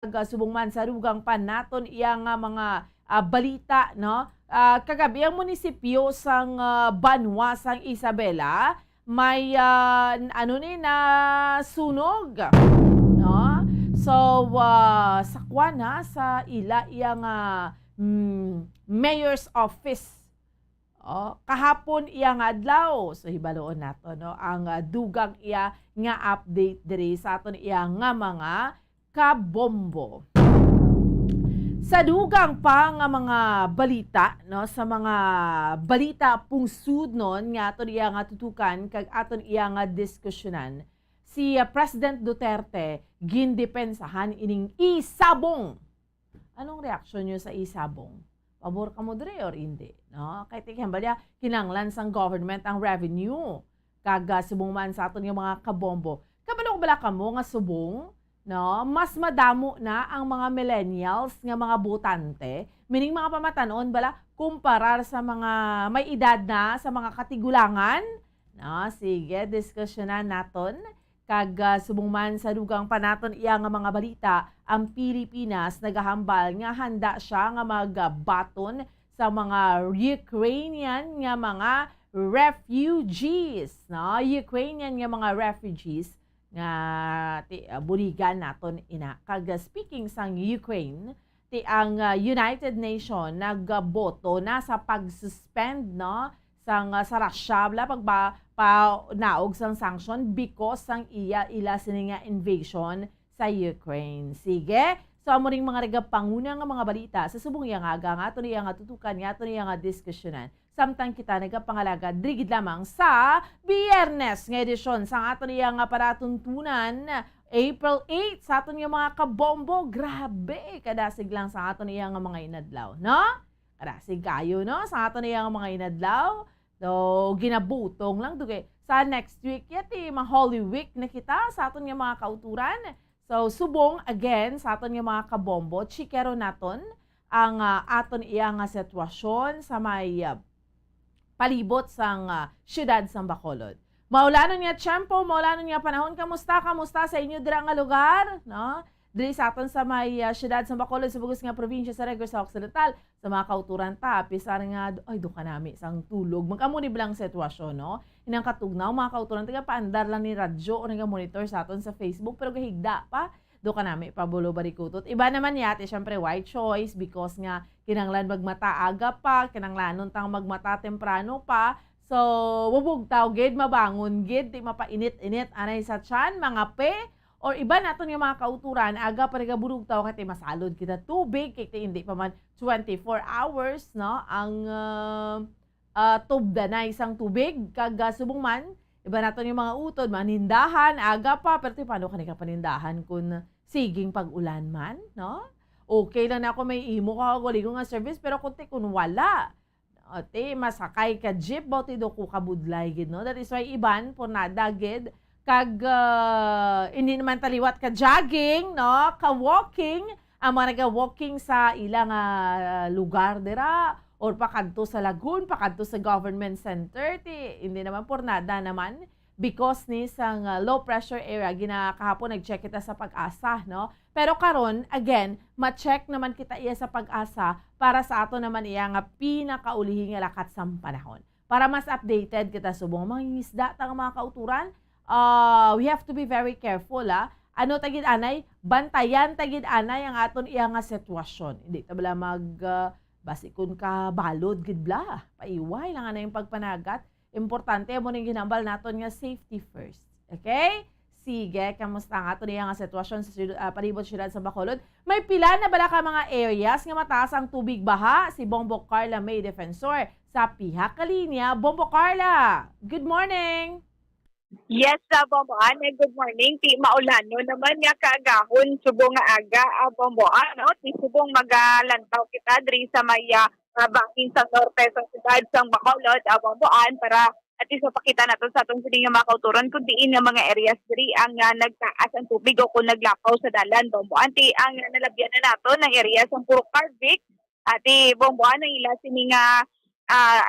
Subong man sa rugang pan naton iya nga mga balita no. Kagabi ang munisipyo sang Banwa sang Isabela may ano ni na sunog no. So sa Kuana sa ila iya nga mayor's office. Kahapon iya nga adlaw so hibaloon nato no ang dugang iya nga update diri sa aton iya nga mga kabombo. Sa dugang pa nga mga balita no sa mga balita pungsud non nga aton iya nga tutukan kag aton iya nga diskusyonan si President Duterte gindepensahan ining isabong. Anong reaksyon niyo sa isabong? Pabor ka mo dire or hindi no? Kay tikyan ba kinanglan sang government ang revenue kag subong man sa aton nga mga kabombo. Kabalo bala kamo nga subong no, mas madamo na ang mga millennials nga mga botante, meaning mga pamatanon bala kumparar sa mga may edad na sa mga katigulangan. No, sige, diskusyonan naton kag subong man sa dugang panaton iya nga mga balita, ang Pilipinas nagahambal nga handa siya nga magbaton sa mga Ukrainian nga mga refugees, no? Ukrainian nga mga refugees nga buligan naton ina kag speaking sang Ukraine ti ang United Nation nagboto na sa pag-suspend no sang sa Russia bla naog sang sanction because sang ila sini nga invasion sa Ukraine. Sige, so amo ring mga regapanguna nga mga balita sa subong iya nga aga nga aton iya nga tutukan nga aton iya nga diskusyonan samtang kita nagapangalaga drigid lamang sa Biyernes nga edisyon sa aton iya nga paratuntunan April 8 sa aton nga mga kabombo. Grabe, kadasig lang sa aton iya nga mga inadlaw, no? Kadasig kayo, no? Sa aton iya nga mga inadlaw. So, ginabutong lang dugay. Sa next week, yati mga Holy Week na kita sa aton nga mga kauturan. So, subong again sa aton nga mga kabombo, chikero naton ang aton iya nga sitwasyon sa may palibot sang siyudad sang Bacolod. Maulanon nga tiyempo, maulanon nga panahon, kamusta sa inyo dira nga lugar, no? Diri sa aton sa may siyudad sang Bacolod sa bugos nga probinsya sa Negros Occidental, sa mga kauturan ta, pisar nga ay do kanami sang tulog. Magkamo ni blang sitwasyon, no? Inang katugnaw mga kauturan taga paandar lang ni radyo o nga monitor sa aton sa Facebook pero gahigda pa do kanami pabulo barikutot. Iba naman yate syempre white choice because nga kinanglan magmata aga pa, kinanglanon tang magmata temprano pa. So, wubog taw gid mabangon gid di mapainit-init anay sa tiyan mga pe or iba naton nga mga kauturan aga pa burug taw kay masalod kita tubig kay hindi pa man 24 hours no ang tubda na isang tubig kag subong man iba naton yung mga utod manindahan aga pa pero paano ka panindahan kun siging pag-ulan man no? Okay lang na ako may imo ka wali ko nga service pero kun wala ate masakay ka jeep bauti do ko kabudlay gid no. That is why iban po nada gid kag hindi naman taliwat ka jogging no ka walking ang mga naga-walking sa ilang lugar dira or pakadto sa lagoon, pakadto sa government center ti hindi naman por nada naman because ni sang low pressure area ginakahapon nag-check kita sa Pag-asa no. Pero karon again ma-check naman kita iya sa Pag-asa para sa ato naman iya nga pinakaulihi nga lakat sa panahon. Para mas updated kita subong mangingisda ta mga kauturan, we have to be very careful ano tagid anay bantayan tagid anay ang aton iya nga sitwasyon. Hindi ta bala mag basikon ka balod gid bla paiway lang ana yung pagpanagat. Importante mo ning ginambal naton nga safety first. Okay? Sige, kamusta nga ato niya nga sitwasyon sa palibot siyudad sa Bacolod? May pila na bala ka mga areas nga mataas ang tubig baha si Bombo Carla May Defensor sa Piha Kalinya. Bombo Carla, good morning! Yes, Bomboan. Good morning. Ti maulano naman nga kaagahon subong nga aga Bomboan. No? Ti subong magalantaw kita diri sa may bangking sa norte sa siyudad sa Bacolod Bomboan para at least mapakita natin sa atong sining nga makauturan kung diin nga mga areas diri ang nagtaas ang tubig o kung naglapaw sa dalan Bomboan. Ti ang nalabyan na nato ng areas ang puro Carvic at Bomboan ang ila sini nga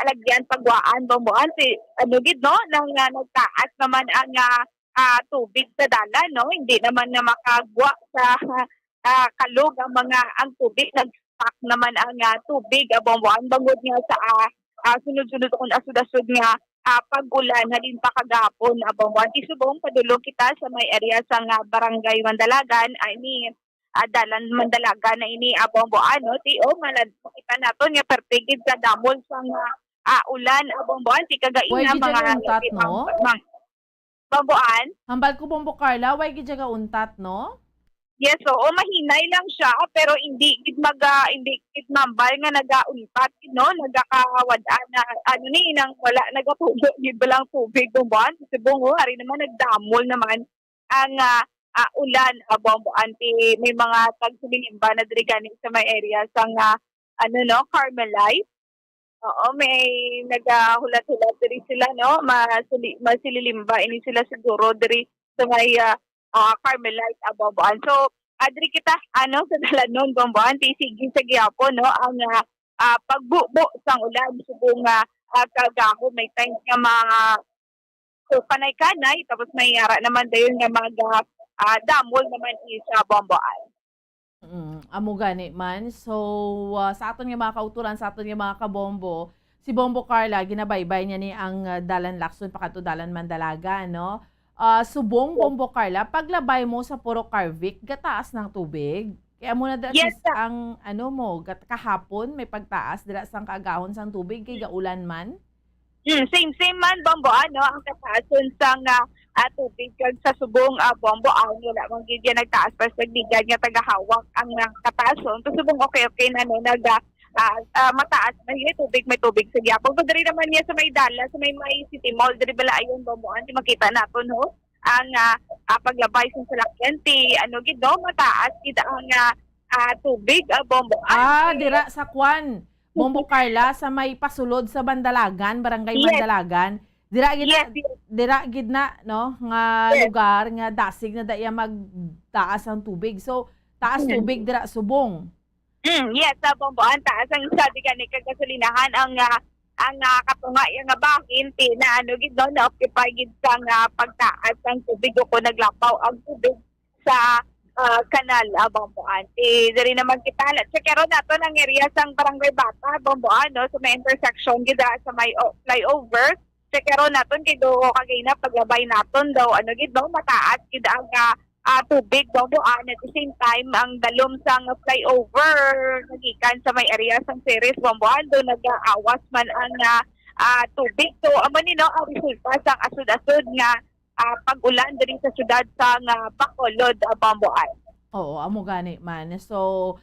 alagyan pagwaan Bomboan si ano gid no nang nagtaas naman ang tubig sa dalan no hindi naman na makagwa sa kalog ang tubig, nag-stock naman ang tubig bomboan bangod nga sa sunod-sunod kung asud-asud nga pag-ulan halin pa kagapon bomboan. Tisubong padulong kita sa may area sa barangay Mandalagan ini dalan Mandalagan na ini bomboan no ti o malad kita naton nga pertigid sa damol sa ulan bomboan ti Way kagaina gid mga jaga untat, no? bomboan. Hambal ko Bombo Carla, way gid jaga untat, no? Yes, oo, mahinay lang siya pero hindi gid hindi gid mambal nga nagauntat no, nagakawad-an na ano ni nang wala nagatulo gid balang tubig bomboan kasi bungo ari naman nagdamol naman ang ulan bomboan ti may mga tagsulinimba na diri gani sa may area sa ano no, Carmelite. Oo, may nagahulat-hulat diri sila no, masililimba ini sila siguro diri sa may Carmelite bomboan. So, adri kita ano sa dalanon bomboan ti sige sa gyapon no ang pagbubo sang ulan subong kagaho may time nga mga panay-kanay tapos may yara naman dayon nga mga damol naman isa bomboan. Amo gani man. So, sa aton nga mga kauturan, sa aton nga mga kabombo, si Bombo Carla, ginabaybay niya ni ang Dalan Lacson, pakato Dalan Mandalaga, no? Subong Bombo Carla, paglabay mo sa Puro Carvic, gataas ng tubig. Kaya muna Yes, sir. ang ano mo, kahapon may pagtaas, dira sang kaagahon sang tubig, kay gaulan man. Same man bomboan no ang kataason sang tubig kag sa subong bomboan wala man gid yan nagtaas pa sa bigan nga tagahawak ang kataason to subong okay na no mataas may tubig sa gyapon pero diri naman niya sa may dala sa may city mall diri bala ayon bomboan di makita nato no ang paglabay sa salakyan ti ano gid no mataas gid ang tubig bomboan. Dira sa Kwan. Bombo Carla, sa may pasulod sa Bandalagan, Barangay Yes. Mandalagan. Dira gid na, Yes, yes. dira gid na, no, nga Yes. lugar nga dasig na daya magtaas ang tubig. So, taas tubig dira subong. Yes, sa bomboan taas ang sabi gani kag gasolinahan ang katunga nga bahin ti na ano gid no na occupy gid sa pagtaas ang tubig ko naglapaw ang tubig sa kanal bomboan. Diri naman kita sa kero nato ng area sang Barangay Bata bomboan no sa may intersection gid sa may flyover. Sa kero naton kay do kagina paglabay naton daw ano gid no mataas gid ang tubig bomboan at the same time ang dalom sang flyover nagikan sa may area sang Ceres bomboan do nag-aawas man ang tubig. So amo ni no ang resulta sang asud-asud nga pag-ulan diri sa syudad sa Bacolod bomboan. Oo, amo gani man. So,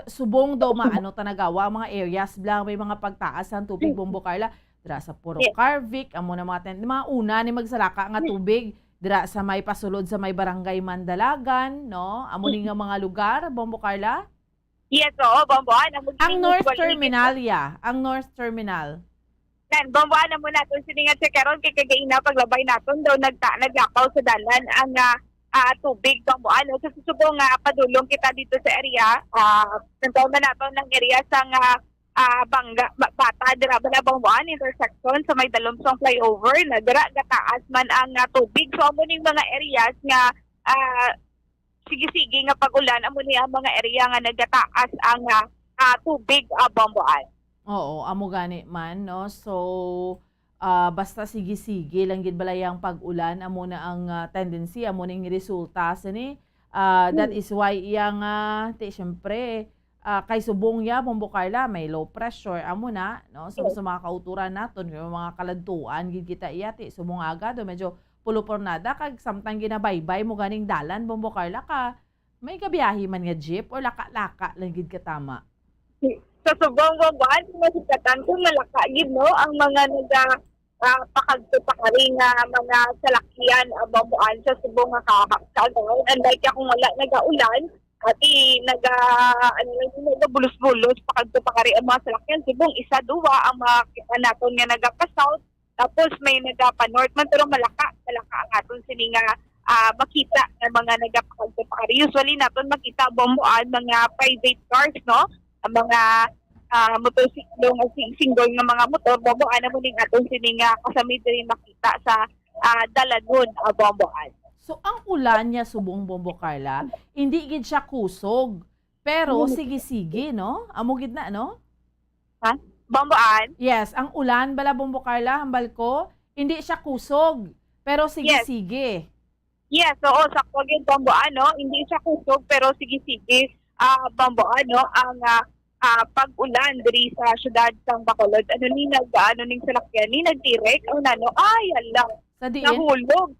subong daw maano tanagawa ang mga areas lang may mga pagtaas ang tubig Bombo Carla. Dira sa Puro Yes. Carvic, amo na mga una ni magsalaka nga tubig dira sa may pasulod sa may Barangay Mandalagan, no? Amo ni nga mga lugar Bombo Carla. Yes, oo, bomboan. Ang North Terminal ang North Terminal. Bomboan na muna natin siningat sa karon kay kagaina paglabay naton daw naglakaw sa dalan ang tubig bomboan. So susubong padulong kita dito sa area. Nantaw na naton ng area sa Bata dira ba na bomboan intersection sa may dalomsong flyover na dira gataas man ang tubig. So amo ning mga areas nga sige-sige nga pag-ulan amo ni ang mga area nga nagataas ang tubig bomboan. Oo, amo gani man, no? So, basta sige-sige lang gid balayang pag-ulan amo na ang tendency amo ning resulta sini. That is why iyang syempre kay subong ya Bombo Carla may low pressure amo na, no? So sa mga kauturan naton, yung mga kaladtuan gid kita iya ti subong aga do medyo pulupornada kag samtang ginabaybay mo ganing dalan Bombo Carla ka may gabiyahe man nga jeep or laka-laka lang gid katama. Sa subong bomboan masikatan kung malaka gid no ang mga pakagtupakari nga mga salakyan bomboan sa subong nga kaagaw and like kung wala nagaulan ati nagabulos-bulos pakagtupakari ang mga salakyan subong isa duwa ang makita naton nga nagapa-south tapos may nagapa-north man pero malaka ang aton sini nga makita ng mga nagapakagtupakari. Usually naton makita bomboan mga private cars no ang mga motorsiklo nga single nga mga motor bomboan mo ning aton sini nga kasami diri makita sa dalanon bomboan. So ang ulan niya subong Bombo Carla, hindi gid siya kusog. Pero sige-sige, no? Amo gid na, no? Ha? Bomboan? Yes, ang ulan bala Bombo Carla, hambal ko, hindi siya kusog. Pero sige-sige. Yes, oo, sakto gid Bomboan, no? Hindi siya kusog pero sige-sige. Bomboan, no? Ang pag-ulan diri sa syudad sang Bacolod, ano ning salakyan ni nagdirek o nano ay ala Sa diin? nahulog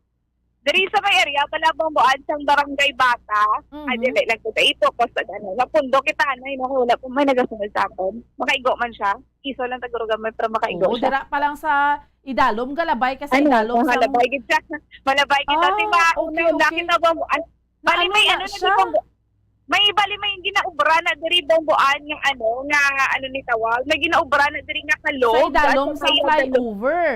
diri sa may area pala Bomboan sang Barangay Bata. Ay dili lang kita ito kosta napundo kita nay nahula kung may nagasunod sa aton makaigo man siya iso lang taguro gamay para makaigo Oo, siya. dira pa lang sa Idalom, Galabay kasi Idalom sa... malabay gid siya malabay gid natin ba okay, una okay. kita Bomboan bali may na ano na siya? di Bomboan may bali may ginaubra na diri Bomboan nga ano ni tawag may ginaubra na diri nga Sa kalog Idalom at sa may flyover.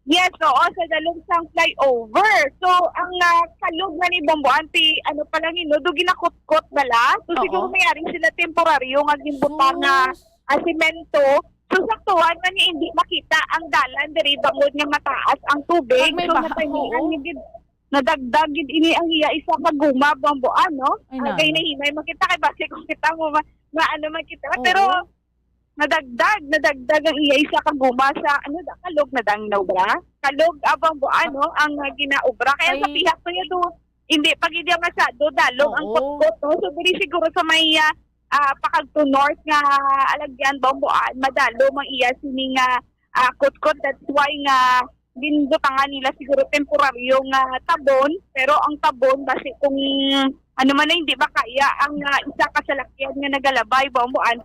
yes oo sa dalong sang flyover so ang kalog na ni Bomboan ano pa lang do ginakutkot bala so Oo. siguro mayari sila temporaryo nga gimbutang na semento so saktuhan nga ni hindi makita ang dalan diri bangod nga mataas ang tubig Pag may so baha, napahingan oo. ni gid nadagdag gid ini ang iya isa ka guma Bomboan no Ay, kay nana. nahimay makita kay base kung kita mo ano man kita Oo. pero nadagdag ang iya isa ka guma sa kalog na dangnaw bra kalog Bomboan no ang ginaubra kaya sa Ay. pihak ko do hindi pag hindi masyado dalong ang Oo. kutkot no so diri siguro sa may pakag to north nga alagyan Bomboan madalo mang iya sini nga kutkot that's why nga ginbutangan nila siguro temporaryo nga tabon pero ang tabon base kung ano man na hindi ba kaya ang isa ka salakyan nga nagalabay Bomboan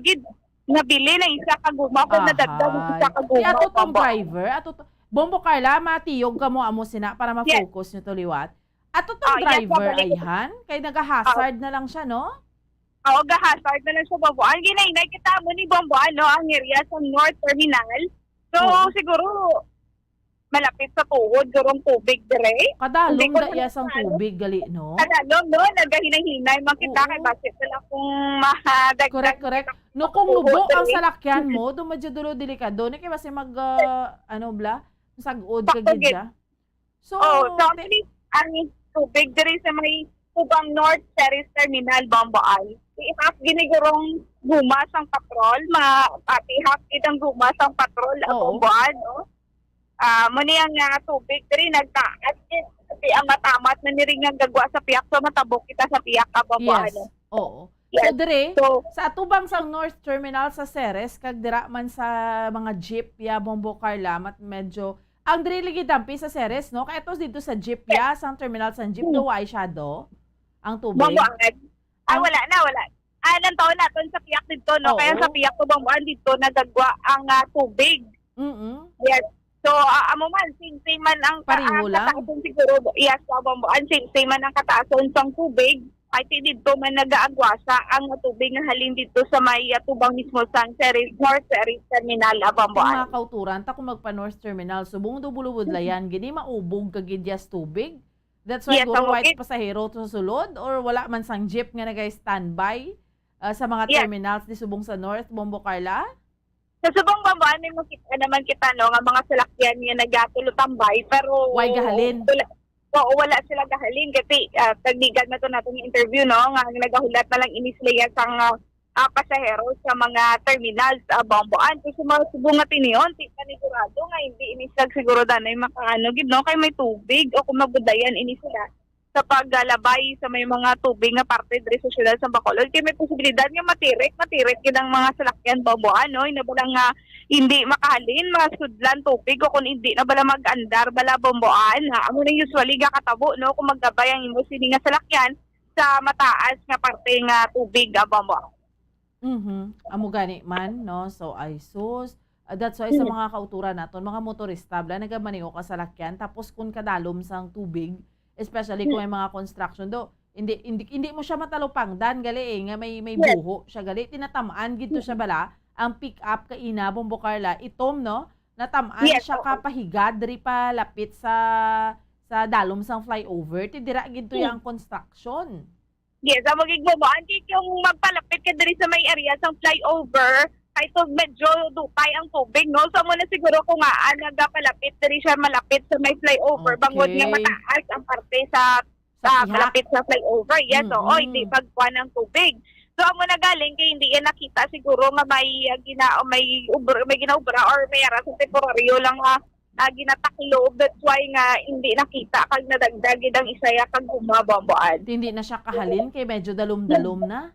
gid nabili na isa ka guma kung nadagdag ang isa ka Di guma ato tong Bomboan. driver, Bombo Carla, matiyog ka mo amo sina para ma-focus nyo to liwat. Ato tong Yes, driver babalik. ayhan, kay nag-hazard na lang siya, no? Oo, gahasard na lang sa Bomboan. Ginainay kita mo ni Bomboan, no, ang area sa North Terminal. So, Oo. siguro, malapit sa tuhod, gurong tubig dire. Kadalong Hindi ko da iya sang ano. tubig gali, no? Kadalong, no, nagahinay-hinay. Makita Oo. kay basit sila kung mahadagdag. Correct. No, kung lubo ang salakyan mo, dumadyo dulo delikado, ni kay basi mag, sagod ka Sakto, gid siya. So, Oh, so actually, ang tubig dire sa may Tubang North Ferries Terminal, Bomboan. Ihap ginigurong guma sang patrol, matihap itang guma sang patrol at Oo. Bomboan, no? Muni ang tubig dire nagtaas kasi ang matamat na niring nga gagwa sa piyak so matabok kita sa piyak ka Bomboan. yes. Oo. Yes. So, dire, So, sa atubang sang North Terminal sa Ceres, kag dira man sa mga jeep ya Bombo Carla, mat medyo ang diri ligi dampi sa Ceres, no? Kaya ito dito sa jeep ya, sang terminal sa jeep, do ay shadow ang tubig. Bomboan. Wala na. Ilang taon natin sa piyak dito, no? Oo. Kaya sa piyak ko Bomboan dito nagagwa ang tubig. Mm. Yes. So, amo man, same man ang Pareho lang? kataasan siguro. Yes, Bomboan, same man ang kataasan sang tubig. Ay, dito man nag-aagwasa ang tubig nga halin dito sa may tubang mismo sang North Ceres Terminal, Ang Bomboan. mga kauturan, ta kung magpa North Terminal, subong do bulubod layan, gini maubog kagidyas tubig. That's why Yes, guro ang white okay. pasahero to sulod or wala man sang jeep nga nagay-standby sa mga Yes. terminals di subong sa North, Bombo Carla. Sa subong Bomboan, may makita naman kita, no, nga mga salakyan nga nagatulutambay, pero... Why gahalin? Wala sila gahalin kasi tagdigan na to natin yung interview, no, nga nagahulat na lang inisleya sang pasahero sa mga terminals Bomboan. Kasi subong nga tiniyon, panigurado nga hindi inisag siguro danay makaano gid, no, kay may tubig o kung mabudayan ini sila sa paglalabay sa may mga tubig nga parte diri sa syudad sa Bacolod kay may posibilidad nga matirik gid ang mga salakyan Bomboan, no, inabalang nga hindi makahalin masudlan tubig o kung hindi na bala mag-andar bala Bomboan amo na usually ga katabo, no, kung maggabay ang imo sini nga salakyan sa mataas nga parte nga tubig Bomboan. Amo gani man, no? So, ay sus. That's why sa mga kauturan naton, mga motorista, bla nagamaniho ka sa lakyan, tapos kung kadalom sang tubig, especially kung may mga construction do, hindi mo siya matalupangdan gali nga may buho siya gali, tinatamaan gito siya bala, ang pick up kaina Bombo Carla, itom, no? Natamaan Yes, siya oo. kapahigad diri pa lapit sa dalom sang flyover, tidira gito yang construction. Yes, ang maging Bomboan yung magpalapit ka diri sa may area sa flyover Kahit medyo dupay ang tubig, no? So, muna siguro kung nagapalapit, diri siya malapit sa may flyover. Okay. Bangod nga mataas ang parte sa Sa pihak. malapit sa flyover. Yes, oo, Mm-mm. hindi pagkuha ng tubig. So, amo na galing kay hindi yan nakita siguro nga may may ginaubra or may ara sa temporaryo lang ginataklob. That's why nga hindi nakita kag nadagdagid ang isaya kag gumabamboan. Hindi na siya kahalin kay medyo dalom-dalom na.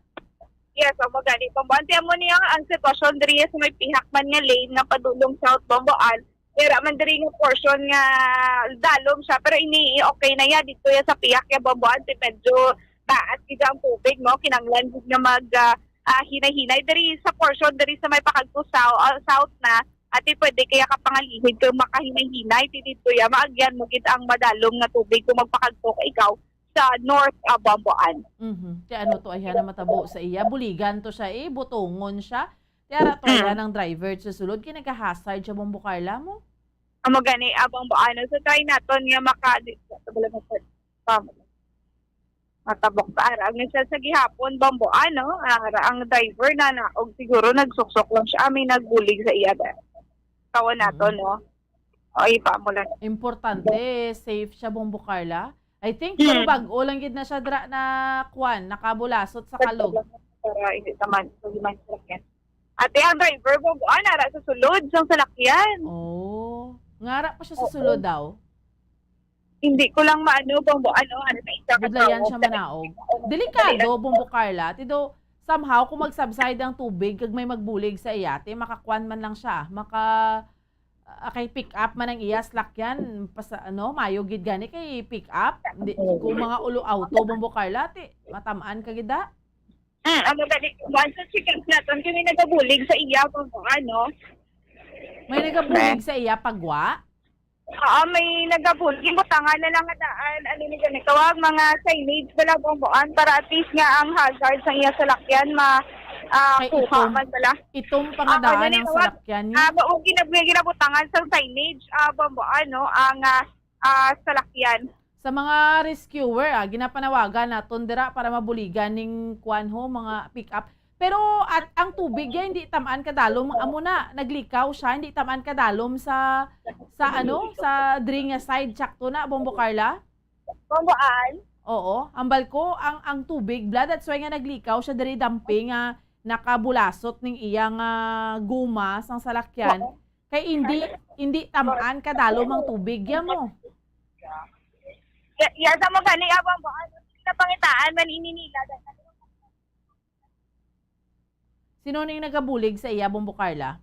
Yes, o magani pambuan. Tiyan mo niya ang sitwasyon diri sa may pihak man nga lane nga padulong south bamboan. Pero man diri nga portion nga dalom siya pero ini okay na ya dito ya sa pihak ya bamboan ti medyo taas gid ang tubig no kinanglan gid nga mag hinay-hinay diri sa portion diri sa may pakagto south na ati pwede kaya kapangalihid kung makahinay-hinay ti dito ya maagyan mo gid ang madalom nga tubig kung magpakagto ka ikaw sa north bamboan. Ti ano to ay na matabo sa iya. Buligan to siya butungon siya. Tiara to ay ng driver sa sulod kay nagka-hazard siya Bombo Carla mo. Amo gani bamboan. So try naton nga matabok sa ara. Ang sa gihapon bamboan no. Ang driver na og siguro nagsuksok lang siya. May nagbulig sa iya. Kawan naton no. O ipa mo lang. Importante, safe siya Bombo Carla. I think pero bag-o lang gid na siya dra na kwan, nakabulasot sa kalog. Para hindi naman salakyan. Ate, ang driver bamboan ara sa sulod sang salakyan. Oh, ngara pa siya sa sulod daw. Hindi ko lang maano bamboan ano sa isa ka Budlayan siya manaog. Delikado Bombo Carla, tido somehow kung mag-subside ang tubig kag may magbulig sa iyate, makakwan man lang siya, kay pick up man ang iya slakyan pas mayo gid gani kay pick up kung mga ulo auto Bombo Carla ti matamaan ka gid da. Ano gani once sa chicken naton kami nagabulig sa iya bamboan no. May nagabulig sa iya pagwa. May nagabulig butangan na lang nga daan ano ni gani tawag mga signage bala bamboan para at least nga ang hazard sa iya salakyan kuha man bala. Itong pangadaan ng salakyan niya. Baog ginabutangan sa signage bamboan no ang salakyan. Sa mga rescuer, ginapanawagan naton dira para mabuligan ning kuan ho mga pick up. Pero at ang tubig hindi tamaan kadalom amo na naglikaw siya, hindi tamaan kadalom sa dring side sakto na Bombo Carla. Bamboan. Oo, ambal ko ang tubig blood that's why nga naglikaw siya diri damping nga nakabulasot ning iyang guma sang salakyan. Kay hindi tamaan kadalom ang tubig ya mo. Sa mo gani bamboan na pangitaan man ininila. Sino ning nagabulig sa iya Bombo Carla?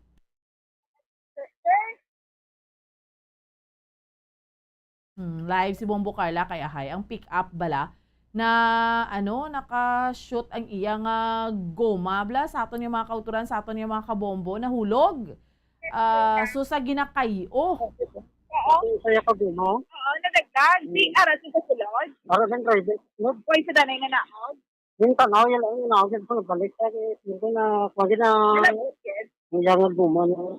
Live si Bombo Carla kay ahay ang pick up bala na naka-shoot ang iyang goma bla sa aton yung mga kauturan sa aton yung mga kabombo nahulog. So sa ginakayo. Oo. Saya ka din, no? Oo, nadagdag. Di aras sa sulod. Para sa private club. Uy, sa danay na naog. Yung tanaw, yan lang yung naogin ko nagbalik. Yung na, pwede na, yung nga buman. Sulod.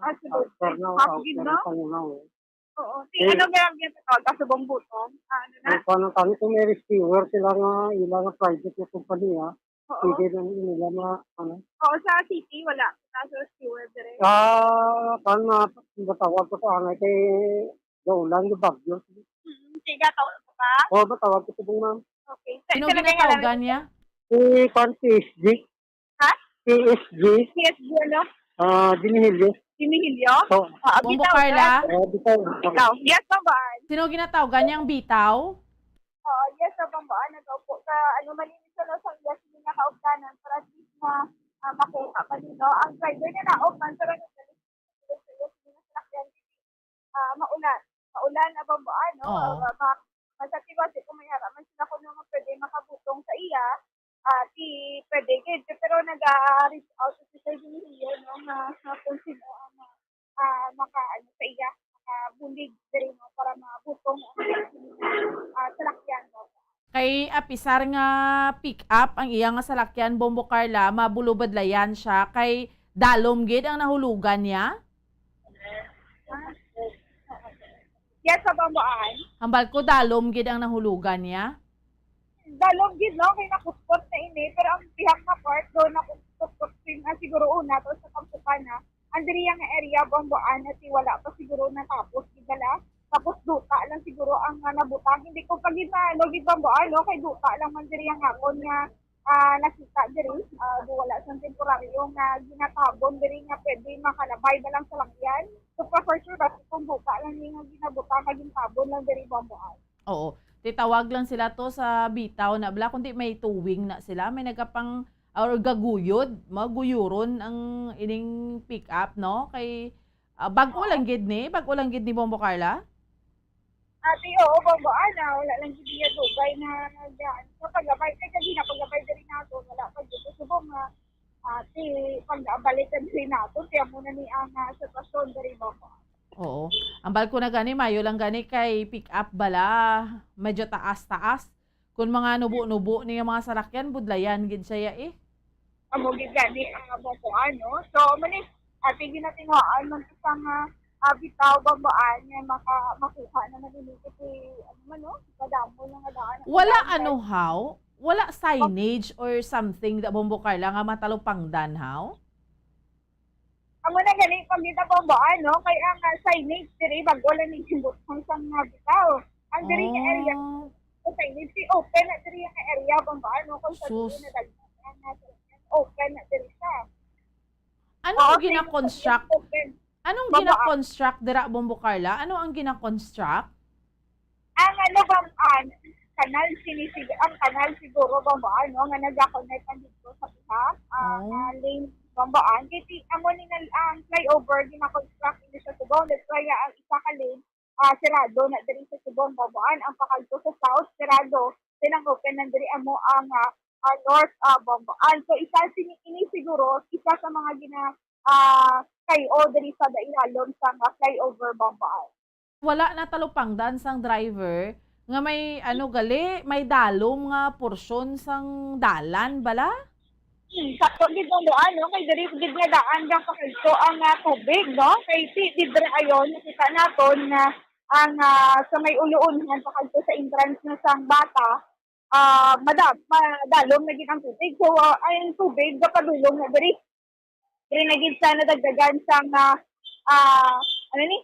After Hapagin na? Oo. Ano ba yung ginatawag? Kasubong buton? Ano na? Kung kami kung may rescuer sila nga, ilang private na company, ha? Oo. Pwede na nila na, Oo, sa city, wala. Nasa rescuer dire. kan na, batawag ko sa anay kay Gaulan, yung Bagyo. Sige, tawag ko ka? O, batawag ko sa buong ma'am. Okay. Sino ginatawagan niya? Si Pan PSG. Ha? PSG. PSG, ano? Dinihilyo. Dinihilyo? So, Bombo Carla? Ikaw. Yes, bambaan. Sino ginatawagan niyang bitaw? Yes, bambaan. Nag-upo sa, malinis sa lasang yes, hindi na kaugdanan para at least na makita pa din, no? Ang driver na naogman, pero nagdalit sa yes, hindi na sinakyan. Maulan na bambaan, no? Oo. Masatiwasi kung may haraman sila kung naman pwede makabutong sa iya, pwede gid. Pero nag-reach out si Sir Dinihilyo, no? Kung sino ang sa iya, makabulig din, no? Para mabutong ang salakyan, no? Kay apisar nga pick up ang iyang salakyan Bombo Carla, mabulubadlayan siya kay dalom gid ang nahulugan niya. Yes, sa bambaan. Hambal ko dalom gid ang nahulugan niya. Dalong gid, no? Kaya nakuspot na ini. Pero ang pihak na part, doon nakuspot din siguro una. Tapos bambuan at wala pa siguro natapos gidala. Tapos duta lang siguro ang nabutang. Hindi ko pa ginano gid bambuan no kay duta lang man diri ang hapon nga nakita diri. Wala sang temporaryo nga ginatabon diri nga pwede makalabay na lang sa lakyan. So for sure basta kung duta lang yung nga ginabutang nga gintabon lang diri bambuan. Oo. Titawag lang sila to sa bitaw na bala kundi may tuwing na sila, may nagapang or gaguyod, maguyuron ang ining pick up no kay bag-o lang gid ni Bombo Carla. Ate, oo, bambuan wala lang gid niya dugay na nagyan. So paglabay kay kanina paglabay diri nato wala pa gid subong nga ate pagbalikan diri nato kaya muna ni ang sitwasyon diri bambuan. Oo. Ang balko na gani mayo lang gani kay pick up bala, medyo taas-taas. Kung mga nubo-nubo ni mga sarakyan budlayan gid siya eh. Amo gid gani ang bambuan no. So manis ate ginatinguan man sa bitaw bambuan nga makuha na nalilito ano man no, kadamo lang nga daan. Wala ano how? Wala signage or something da Bombo Carla nga matalupangdan how? Amo na gani pamita bambuan no kay ang signage diri bago lang ni himbutang sa bitaw. Ang diri nga area Oh, signage si open na diri nga area bambuan no kung sa sus. diri na daghan open na diri siya. Anong gina-construct? Open. Anong Baba. gina-construct dira Bombo Carla? Ano ang gina-construct? Ang ano bang kanal ang kanal siguro bambaan no nga nag-connect ang dito sa piha lane bambaan kiti amo ni ang flyover gina-construct ini sa Subong that's why ang isa ka lane sirado na diri sa Subong bambaan ang pakalto sa south sirado silang open na diri amo ang north bambaan so isa ini siguro isa sa mga kayo diri sa daihalon sa flyover bambaan. Wala na talupangdan sang driver nga may ano gali, may dalom nga porsyon sang dalan bala? Sakto gid mo ano kay diri gid nga daan nga pakalto ang tubig no kay di diri ayon nakita naton nga ang sa may uluunhan pakalto sa entrance na sang bata madalom na gid ang tubig so ang tubig gapadulong na diri na gid sa nadagdagan sang ano ni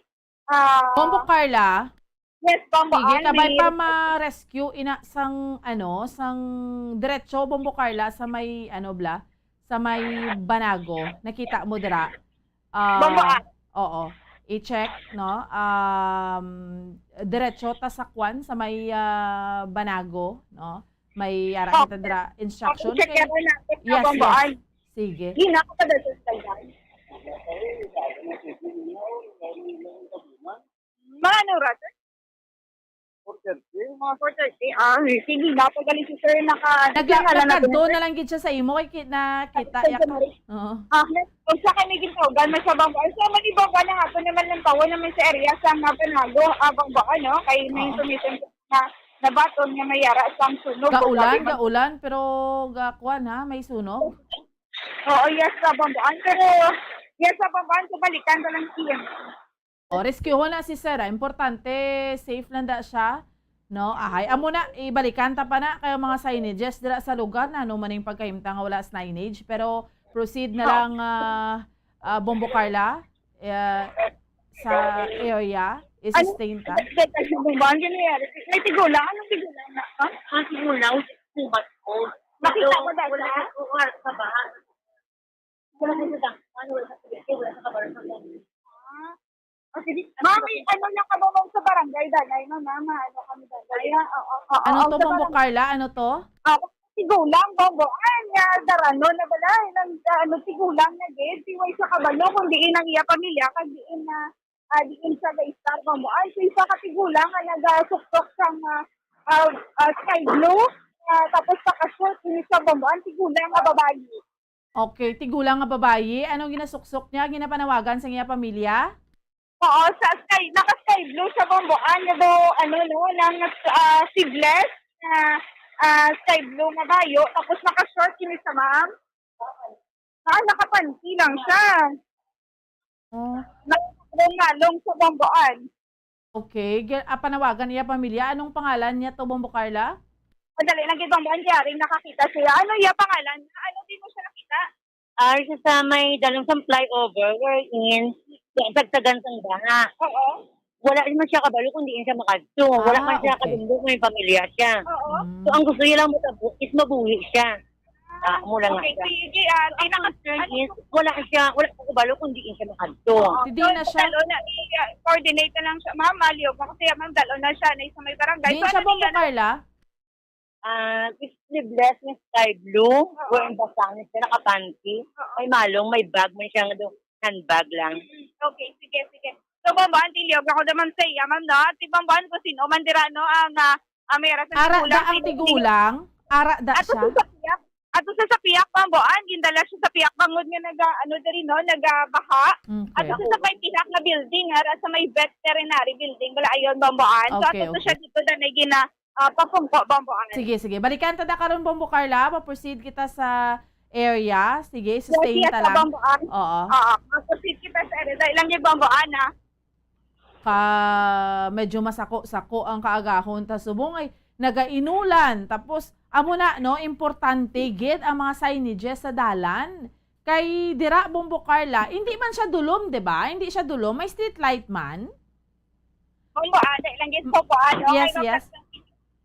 Bombo Carla, yes bamba sige, kabay pa ma-rescue ina sang ano, sang diretso Bombo Carla sa may ano bla, sa may Banago. Nakita mo dira? Bamba. Oo. I-check, no? Diretso ta sa Kwan sa may Banago, no? May ara kita dira instruction check kay. natin Yes, bambaan yes. Sige. gina ko pa dito sa dyan mga ano rather? 4:30. Mga 4:30. Sige, dapat galing si sir Nagkadto na lang gid siya sa imo kay nakita yak. Oo. Kung sa kami gintawgan, may sabang ba? So, manibaba na nga, naman ng tawa naman sa area sa Panago, abang ba, ano? Kay may information na nabaton nga may yara sang sunog. Gaulan, pero gakuan ha, may sunog. Oo, yes, abang ba? Pero, yes, abang ba? So, balikan ko lang siya. O, rescue ho na si Sir. Importante, safe lang da siya. No, ahay. Amo na, ibalikan ta pa na kayo mga signages dira sa lugar na ano maning pagkahimta nga wala signage. Pero, proceed na lang Bombo Carla sa area. I-sustain ta. May tigulang? Anong tigulang na? Ang tigulang, subat ko. Makita mo dahil sa bahan. Wala sa dang. Wala sa kabaran sa dang. Mami, ano lang ka ba sa barangay, Danay? Mama, ano kami Danay? Ano to, Bombo Carla? Ano to? Tigulang, Bombo. Darano na bala. Tigulang na gid. Siway sa kabalo, kung diin ang iya pamilya, kag diin sa Gaistar, Bombo. So isa ka tigulang nga nagasuktok sang sky blue. Tapos pakasort, ini sa Bombo. Tigulang nga babayi. Okay, tigulang nga babayi. Anong ginasuksok niya? Ginapanawagan sa iya pamilya? Oo, naka-sky blue sa Bomboan, do, ng seedless, sky blue nga bayo, tapos naka-short kini sa ma'am. Nakapanti lang siya. Nalong sa Bomboan. Okay, panawagan niya pamilya. Anong pangalan niya to, Bombo Carla? Madali lang kay Bomboan, kaya rin nakakita siya. Ano iya pangalan? Ano din mo siya nakita? Siya sa may dalong sa flyover, wherein dagdagan sang baha. Oo. Wala naman siya kabalo kung di siya makadto. Wala man siya okay. kadumdum may pamilya siya. Oo. So ang gusto niya lang matabot is mabuhi siya. Mula nga Okay, siya. sige. Ang concern is wala siya kabalo kung di siya makadto. Hindi na siya. Dalo na, i-coordinate na lang siya. Ma'am, maliw ba? Kasi ma'am, dalo na siya na sa may barangay. Di siya Bombo Carla? Sleeveless na sky blue, wearing basahan siya, nakapanty. May malong, may bag, may siyang handbag lang. Okay, sige. So, Bamban, tiliyog ako naman sa iya, ma'am, no? At Bamban, kung sino man dira, no, ang may rasan Ara da ang tigulang? Ara da Ato siya? sa piyak. Ato sa piyak, Bamban, gindala siya sa piyak. Bangod nga nagabaha. Ato Okay. sa may piyak na building, sa may veterinary building. Wala ayon, Bamban. So, Okay, ato siya dito na gina papungko, Bamban. Sige. Balikan tada karon Bombo Carla, pa-proceed kita sa area. Sige, sustain Yes, ta lang. Bamban. Oo. Mag-proceed kita sa area. Dahil lang yung Bamban, Medyo masako-sako ang kaagahon ta subong ay nagainulan tapos amo na no importante gid ang mga signages sa dalan kay dira Bombo Carla hindi man siya dulom, 'di ba? Hindi siya dulom, may street light man. Bamban, dahil lang yung Bamban. Yes.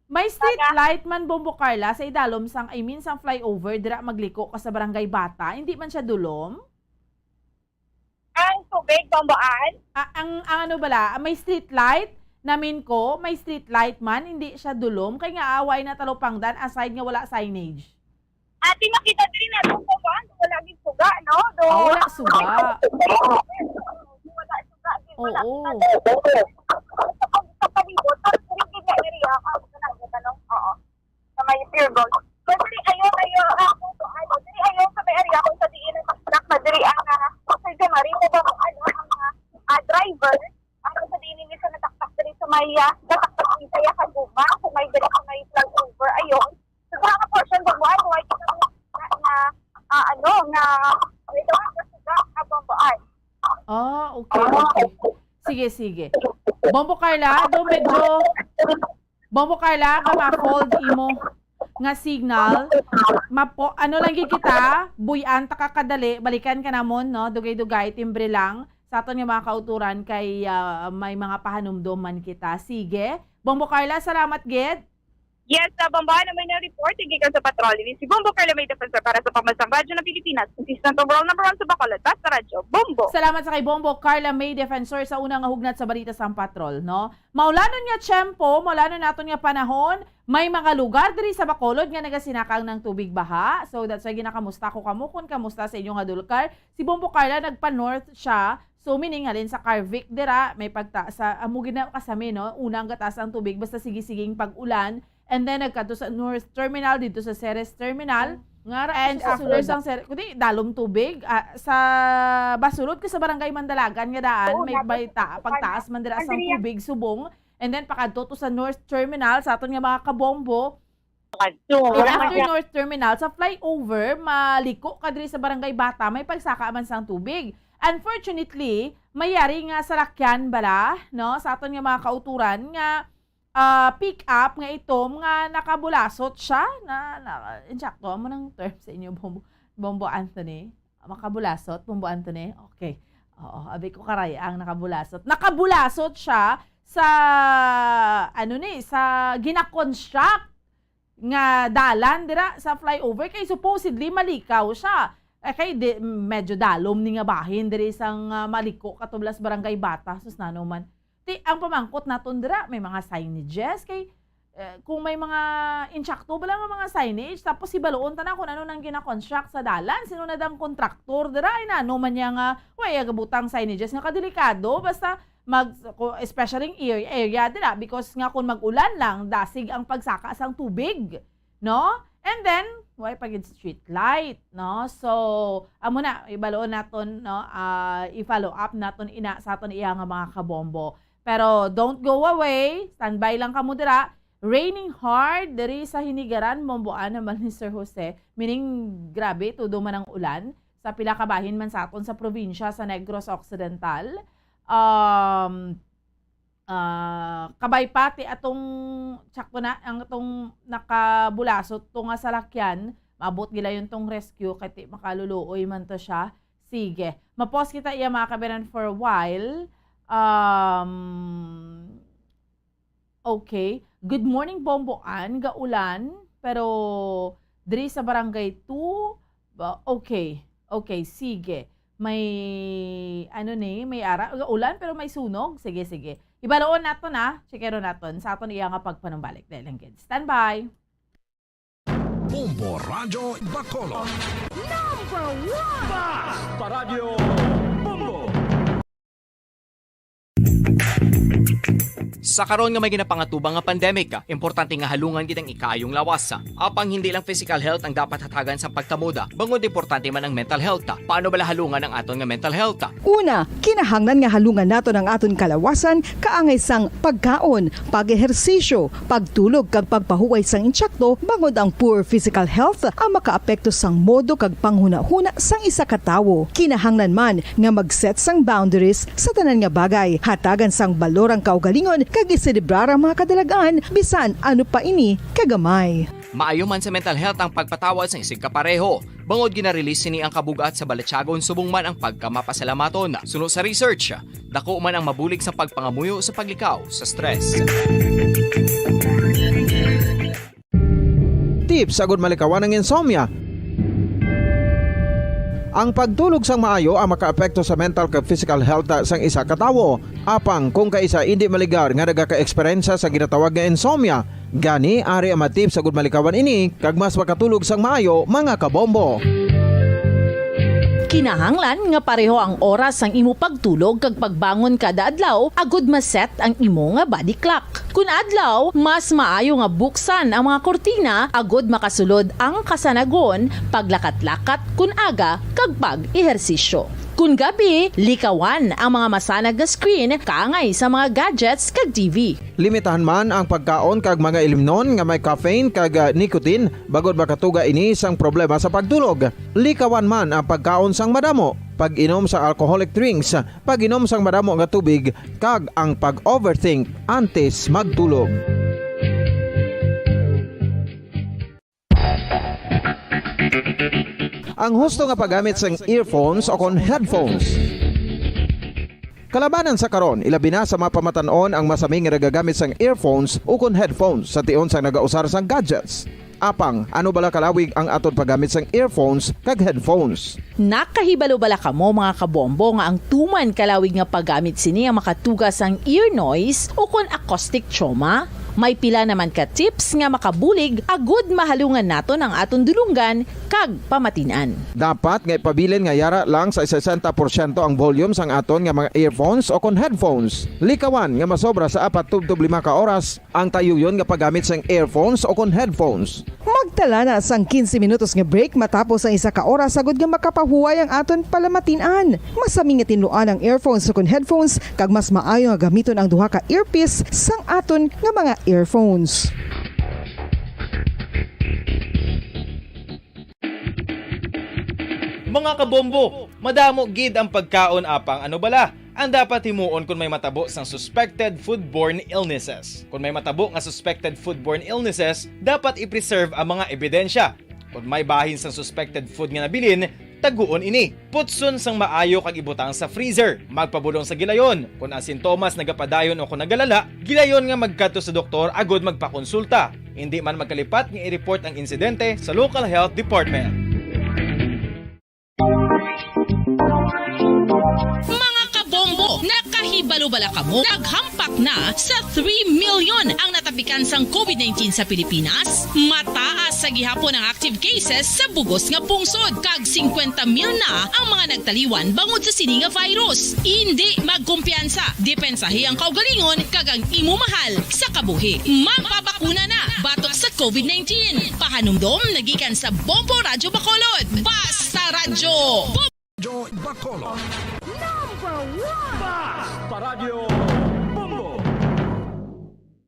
May street light man Bombo Carla sa idalom sang sang flyover dira magliko ka sa Barangay Bata, hindi man siya dulom. Ang tubig, Bamban. Ang ano bala, may street light namin ko, may street light man, hindi siya dulom kay nga away na talupangdan aside nga wala signage. Ate, makita din na itong Bamban. Wala din suga, no? Wala suga. Wala suga. Oo. Sa palibot, rin na area, ako na tanong, oo. Sa may pure gold. Kasi ayaw, diri ayaw sa may area kung sa diin ang truck na diri ang sa Gamari mo ba ang driver ang sa diin ni sa nataktak diri sa may nataktak ni saya ka guma kung may diri sa may flyover ayon. So sa portion ba mo ay kita na ito ang suga abamboan. Okay. Sige. Bombo Carla, Bombo Carla, ma-fold imo nga signal. Ano lang gid kita, buyan ta kakadali, balikan ka namon no, dugay-dugay timbre lang sa aton nga mga kauturan kay may mga pahanumdom man kita. Sige. Bombo Carla, salamat gid. Yes, Bamban, na may na-report, gikan sa patrolling. Si Bombo Carla may defensa para sa pamansang radyo ng Pilipinas. Consistent overall number 1 sa Bacolod. Basta radyo, Bombo. Salamat sa kay Bombo Carla May Defensor sa unang hugnat sa balita sa patrol, no? Maulanon nga tiyempo, maulanon naton nga panahon, may mga lugar diri sa Bacolod nga nagasinakang ng tubig baha. So that's why ginakamusta ko kamo kung kamusta sa inyong adulkar. Si Bombo Carla nagpa-north siya. So meaning halin sa Carvic dira may pagtaas sa amo gina kasami no, unang gatas ang tubig basta sige-siging pag-ulan. And then nagkadto sa North Terminal dito sa Ceres Terminal. And after sang kundi dalom tubig sa basulod ka sa Barangay Mandalagan nga daan may pagtaas man dira sang tubig subong. And then pakadto to sa North Terminal sa aton nga mga kabombo. And after North Terminal sa flyover maliko ka diri sa Barangay Bata may pagsaka man sang tubig. Unfortunately, mayari nga sa lakyan bala no sa aton nga mga kauturan nga pick up nga itom nga nakabulasot siya na insakto mo ng term sa inyo Bombo Anthony. Makabulasot Bombo Anthony. Okay. Oo, abi ko karay ang nakabulasot. Nakabulasot siya sa sa gina-construct nga dalan dira sa flyover kay supposedly malikaw siya. Kay medyo dalom ni nga bahin diri sang maliko katublas Barangay Bata sus nano man. Ang pamangkot naton dira may mga signages kay kung may mga insakto ba lang mga signage tapos ibaloon ta na kung ano nang gina-construct sa dalan sino na dang kontraktor dira ay nano man niya nga way agabutang signages nga kadelikado basta especially area dira because nga kung mag-ulan lang dasig ang pagsaka sang tubig no and then why pagid street light no so amo na ibaloon naton no i-follow up naton ina sa aton iya nga mga kabombo. Pero don't go away. Standby lang kamo dira. Raining hard diri sa Hinigaran, Momboan naman ni Sir Jose. Meaning grabe tudo man ang ulan sa pila ka bahin man sa aton sa probinsya sa Negros Occidental. Kabay pati atong sakto na ang atong nakabulasot to nga salakyan. Maabot gila yung tong rescue kay makaluluoy man to siya Sige. Mapos kita iya mga kabiran for a while. Okay. Good morning, Bomboan. Gaulan. Pero, diri sa barangay 2. Okay. Okay, sige. May, may ulan pero may sunog. Sige, sige. Ibaloon nato na. Chekero naton. Sa aton iya nga pagpanumbalik. Dahil lang, kids. Stand by. Bombo Radio Bacolod. Number 1! Bas Paradyo Bombo! Sa karon nga may ginapangatubang nga pandemic, importante nga halungan kitang ikayong lawas. Apang hindi lang physical health ang dapat hatagan sa pagtamuda, bangod importante man ang mental health. Paano bala halungan ang aton nga mental health? Una, kinahanglan nga halungan nato ng aton kalawasan kaangay sang pagkaon, pag-ehersisyo, pagtulog kag pagpahuway sang insyakto bangod ang poor physical health ang makaapekto sang modo kag panghuna-huna sang isa ka tawo. Kinahanglan man nga mag-set sang boundaries sa tanan nga bagay, hatagan sang balorang kaugalingon kag iselebrar ang mga kadalagaan bisan ano pa ini kagamay. Maayo man sa mental health ang pagpatawad sa isig kapareho. Bangod gina-release ni ang kabugat sa Balatyagon subong man ang pagkamapasalamaton. Sunod sa research, dako man ang mabulig sa pagpangamuyo sa paglikaw sa stress. Tips agud malikawan ng insomnia. Ang pagtulog sang maayo ang makaapekto sa mental kag physical health sang isa ka tawo. Apang kung kaisa hindi maligar nga nagaka-eksperyensya sa ginatawag nga insomnia, gani ari ang matip sa gud malikawan ini kag mas makatulog sang maayo mga kabombo. Kinahanglan nga pareho ang oras ang imo pagtulog kag pagbangon kada adlaw agud maset ang imo nga body clock. Kun adlaw, mas maayo nga buksan ang mga kortina agud makasulod ang kasanagon, paglakat-lakat kun aga kag pag-ehersisyo. Kun gabi, likawan ang mga masanag nga screen kaangay sa mga gadgets kag TV. Limitahan man ang pagkaon kag mga ilimnon nga may caffeine kag nicotine bagod makatuga ini sang problema sa pagtulog. Likawan man ang pagkaon sang madamo, pag-inom sa alcoholic drinks, pag-inom sang madamo nga tubig kag ang pag-overthink antes magtulog. Ang husto nga paggamit sang earphones o kon headphones. Kalabanan sa karon, ilabi na sa mga pamatanon ang masaming nga nagagamit sang earphones o kon headphones sa tion sang nagausar sang gadgets. Apang, ano bala kalawig ang aton paggamit sang earphones kag headphones? Nakahibalo bala kamo mga kabombo nga ang tuman kalawig nga paggamit sini ang makatugas ang ear noise o kon acoustic trauma? May pila naman ka tips nga makabulig agud mahalungan nato ng aton dulunggan kag pamatinan. Dapat nga ipabilin nga yara lang sa 60% ang volume sang aton nga mga earphones o kon headphones. Likawan nga masobra sa 4-5 ka oras ang tayuyon nga paggamit sang earphones o kon headphones. Magtala na sang 15 minutos nga break matapos ang isa ka oras agud nga makapahuway ang aton palamatinan. Masami nga tinluan ang earphones o kon headphones kag mas maayo nga gamiton ang duha ka earpiece sang aton nga mga earphones. Mga kabombo, madamo gid ang pagkaon apang ano bala? Ang dapat himuon kung may matabo sang suspected foodborne illnesses. Kung may matabo nga suspected foodborne illnesses, dapat i-preserve ang mga ebidensya. Kung may bahin sang suspected food nga nabilin, taguon ini. Putson sang maayo kag ibutang sa freezer. Magpabulong sa gilayon. Kung ang sintomas nagapadayon o kung nagalala, gilayon nga magkadto sa doktor agud magpakonsulta. Hindi man magkalipat nga i-report ang insidente sa local health department. Mga kabombo, nakahibalo-bala kamo. Naghampak na sa 3 million ang natapikan sang COVID-19 sa Pilipinas. Mataas sa gihapon ang active cases sa bugos nga pungsod. Kag 50 mil na ang mga nagtaliwan bangod sa sini nga virus. Hindi magkumpiyansa. Depensahe ang kaugalingon kag ang imo mahal sa kabuhi. Magpabakuna na batok sa COVID-19. Pahanumdom nagikan sa Bombo Radio Bacolod. Basta Radyo! Joy Bacolod. Number 1! Bas Paradyo Bombo!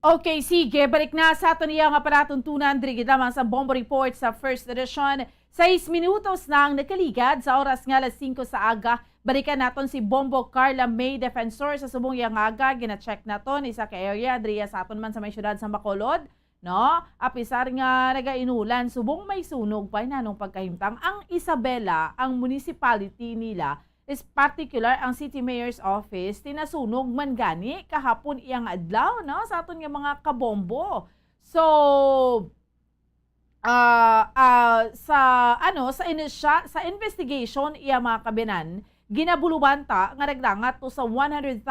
Okay, sige. Balik na sa ato niya nga palatuntunan. Diri lamang sa Bombo Report sa first edition. 6 minutos na ang nakaligad sa oras nga alas 5 sa aga. Balikan naton si Bombo Carla May Defensor sa subong yang aga. Gina-check naton isa ka area. Diri sa aton man sa may syudad sa Bacolod. no? Apisar nga nagainulan subong may sunog pa nanong pagkahimtang ang Isabela, ang municipality nila is particular ang City Mayor's Office tinasunog man gani kahapon iyang adlaw, no? Sa aton nga mga kabombo. So sa investigation iya mga kabinan ginabulubanta nga nagdangat to sa 100,000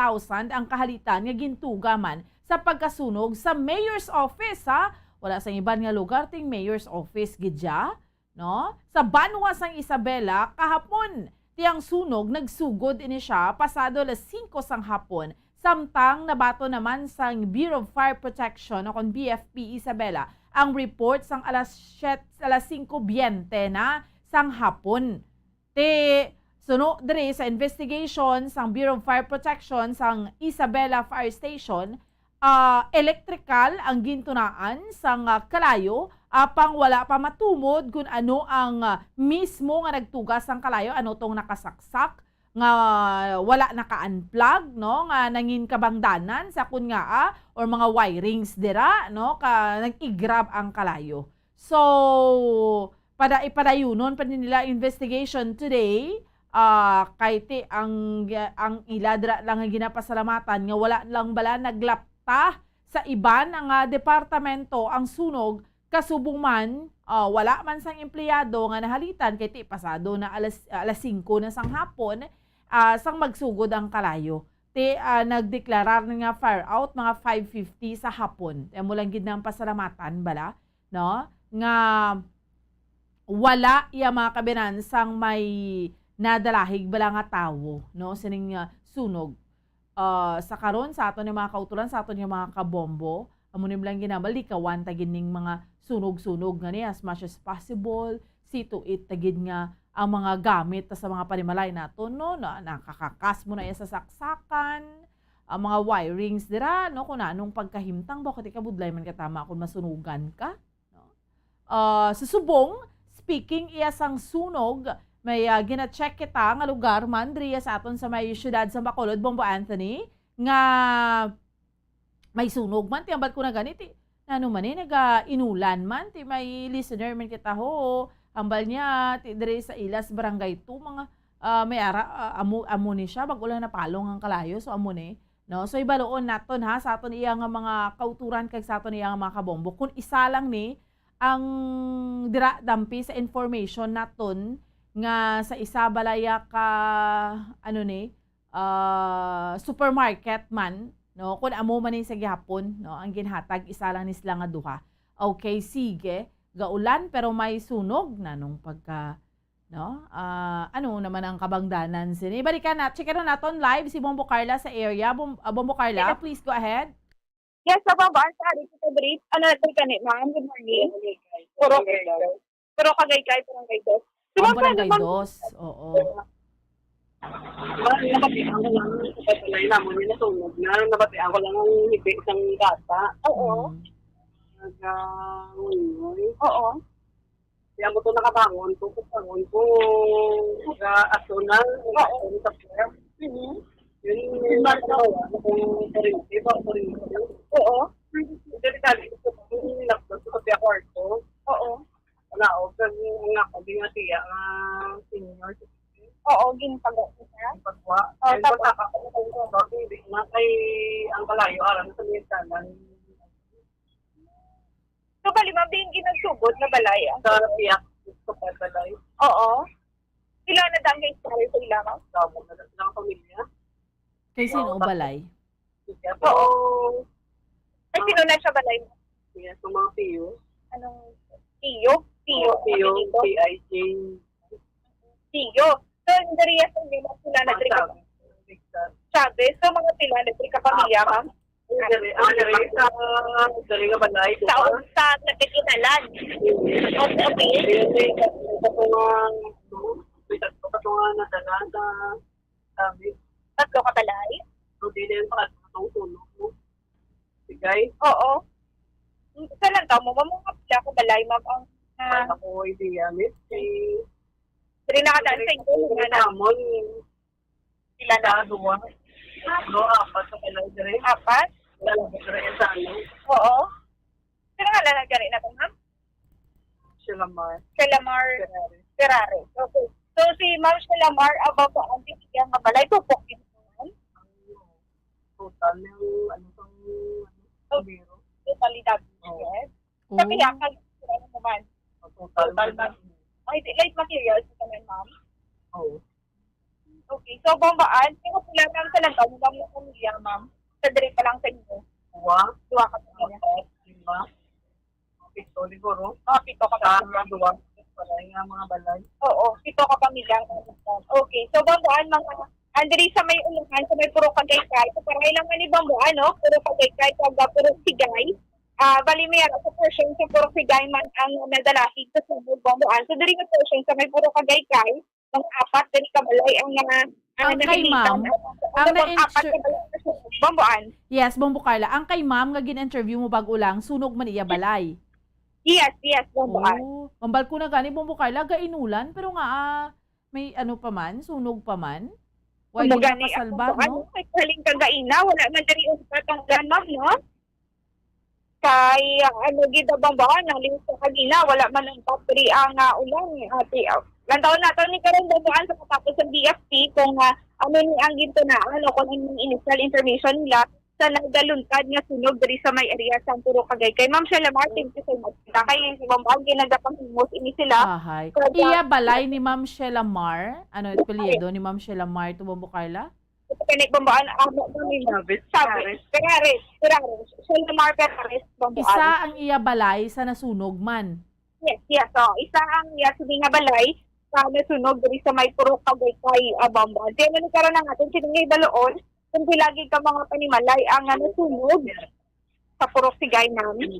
ang kahalitan nga gintuga man sa pagkasunog sa mayor's office, ha? Wala sa iban nga lugar ting mayor's office gidya, no? Sa Banwa sang Isabela kahapon tiyang sunog nagsugod ini siya pasado alas 5 sang hapon. Samtang nabato naman sang Bureau of Fire Protection o kon BFP Isabela ang report sang alas 5:20 na sang hapon. Suno dire sa investigation sang Bureau of Fire Protection sang Isabela Fire Station, electrical ang gintunaan sang kalayo apang wala pa matumod kung ano ang mismo nga nagtugas sang kalayo, ano tong nakasaksak nga wala naka-unplug, no, nga nangin kabangdanan sa kun nga or mga wirings dira, no, nag-i-grab ang kalayo. So ipadayunon pa nila investigation today. Kahit ang iladra lang nga ginapasalamatan nga wala lang bala naglapta sa iban ang departamento ang sunog kasubong man wala man sang empleyado nga nahalitan kay pasado na alas 5 na sang hapon sang magsugod ang kalayo. Nagdeklarar nga fire out mga 5:50 sa hapon. Mo lang gid nang pasalamatan bala, no, nga wala iya mga kabinan sang may nadalahig bala nga tawo, no, sining sunog. Sa karon sa aton nga mga kautulan, sa aton nga mga kabombo, amunim lang ginabalikawan tagin ning mga sunog-sunog nga ni as much as possible, see to it tagid nga ang mga gamit sa mga panimalay naton, no, na nakakakas mo na iya sa saksakan, ang mga wirings dira, no, kung anong pagkahimtang bakit ikabudlay man katama kung masunugan ka, no. Sa subong, speaking iya sang sunog, may gina-check kita nga lugar man driya sa aton sa may syudad sa Bacolod, Bombo Anthony, nga may sunog man tiambat ko na ganiti. Ano man naga-inulan man ti may listener man kita ho, ambal niya ti dire sa Ilas Barangay 2 mga may amo ni siya bag ulang napalong ang kalayo, so amo ni, no. So ibaloon naton ha sa aton iya nga mga kauturan kag sa aton iya nga mga kabombo kun isa lang ni ang dira dampi sa information naton nga sa isa balaya ka supermarket man, no, kun amo man ni sa gihapon, no, ang ginhatag isa lang ni sila nga duha. Okay, sige, gaulan pero may sunog na nung pagka, no, ano naman ang kabangdanan sini. Balikan na, check naton live si Bombo Carla sa area. Bombo Carla, please go ahead. Yes, sa baba, sorry, sa brief. Ano natin kanit, ma'am? Good morning. Puro kagay-kay, puro kagay-kay. Ang barangay 2, oo. Nabatian ko lang sa patalay naman yung nasunog na. Nabatian ko lang ang hipi isang gata. Oo. Nag-unyoy. Oo. Kaya mo ito nakabangon ko. Kabangon ko. Nag-asunan. Oo. Sa prayer. Yun yung nakabawa na kung kurinti. Baka kurinti. Oo. Hindi kali ko pa. Nilapos ko sa kwarto. Oo. Wala ako. Kasi nga ako din nga siya senior. Oo, ginpagawa siya. Pagwa. Ay, pagkakakot. Hindi na kay ang kalayo. Alam sa minsanan. So, bali, ma'am, din ginagsugod na balay. Sa piyak. Gusto pa balay. Oo. Ilan na dang kayo sa ila, ma'am? Sa mga pamilya. Kay sino balay? Oo. Ay, sino na siya balay? Yes, sa mga PIO. Anong PIO? PIO. PIJ. PIO. So, dari sa nila sila nagtrika Sabi, so mga sila nagtrika pamilya, ma'am? Dari nga balay. Sa nagkikinalan. Okay. Patungan na dala sa sabi. Tatlo ka balay? So, di na yung pakatong tulog mo. Sigay? Oo. Sa lang tao mo, mamungap siya ako balay, ma'am. Ako, hindi yan. Dari nakadaan sa inyo. Namon. Sila na. Dua. Apat sa balay. Apat? Lalabas rin sa ano. Oo. Sino nga lang gani na to, ma'am? Silamar. Shelamar Ferrari. Okay. So, si Ma'am Shelamar, about ang bibigyan nga balay, tupok din naman. Total ng ano pang biro. Totalidad. Yes. Sabi niya, ano naman. Total man. Ay, light materials naman, ma'am. Oo. Okay. So, bombaan, sino sila lang sa lantaw, mula mo pamilya, ma'am? Sa dire pa lang sa inyo. Duwa ka pa niya. Lima. Pito siguro. Pito ka pa. Duwa. Palay nga mga balay. Oo, pito ka pamilya. Okay. So, bombaan, mga andiri sa may uluhan, sa may puro kagaykay. So, para ilang man ni bombaan, no? Puro kagaykay, puro sigay. Bali may sa portion sa puro sigay man ang nadalahig sa subog bombaan. So, dari nga portion sa may puro kagaykay, ang apat, dari kabalay ang kay ma'am, ang apat bombaan. Yes, Bombo Carla. Ang kay ma'am nga gin-interview mo bago lang, sunog man iya balay. Yes, bombaan. Oh, mambal ko na gani Bombo Carla, gainulan, pero nga may ano pa man, sunog pa man. Why di Gani kasalbar, no? May kaling kagaina, wala man dari uspat ang ganmam, no? Kay gida bombaan, ang linis sa kagina, wala man ang battery ang ulang. Ate, lantaon nato ni karon bombaan sa katapos sa BFP kung ano ni ang ginto na kung ang initial information nila sa nagaluntad nga sunog diri sa may area sa puro Kagaykay. Ma'am Shelamar, thank you so much. Kay si bombaan ginagapang himos ini sila. Ahay. Iya balay ni Ma'am Shelamar. Ano apelyido ni Ma'am Shelamar to Bombo Carla? Kani bombaan amo kami Ferraris. Shelamar Ferraris bombaan. Isa ang iya balay sa nasunog man. Yes. So, isa ang sabi nga balay sa nasunog diri sa may puro Kagaykay bombaan. Kaya man karon ang atin siningay baloon kung lagi ka mga panimalay ang nasunog sa purok sigay namin.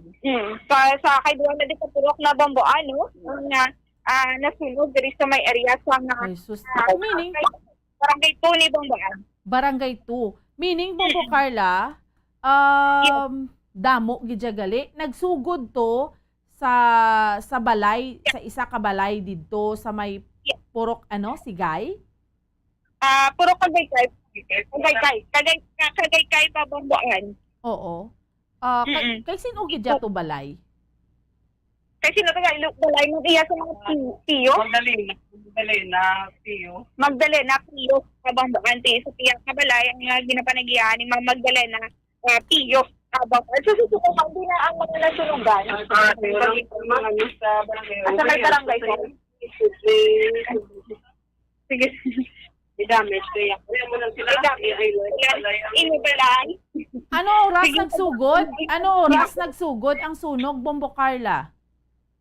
Sa kay duwa na di sa purok na bombaan, no? Ang nasunog diri sa may area sa Ay, sus. Meaning, barangay 2 ni bombaan. Barangay 2. Meaning, Bombo Carla, damo gijagali. Nagsugod to sa balay, sa isa ka balay dito sa may purok, sigay? Puro Kagaykay. Kagaykay pa bombaan. Oo. Kay sino gidya to balay? Kasi sino taga balay mo iya sa mga tiyo? Magdalena Pio sa bombaan ti sa tiyak na balay ang ginapanagian ni Ma'am Magdalena Pio. So susuko pa din na ang mga nasunugan. Sa may barangay ko. Sige. Idamage kaya. Inibalay. Ano oras nagsugod? Ano oras nagsugod ang sunog, Bombo Carla?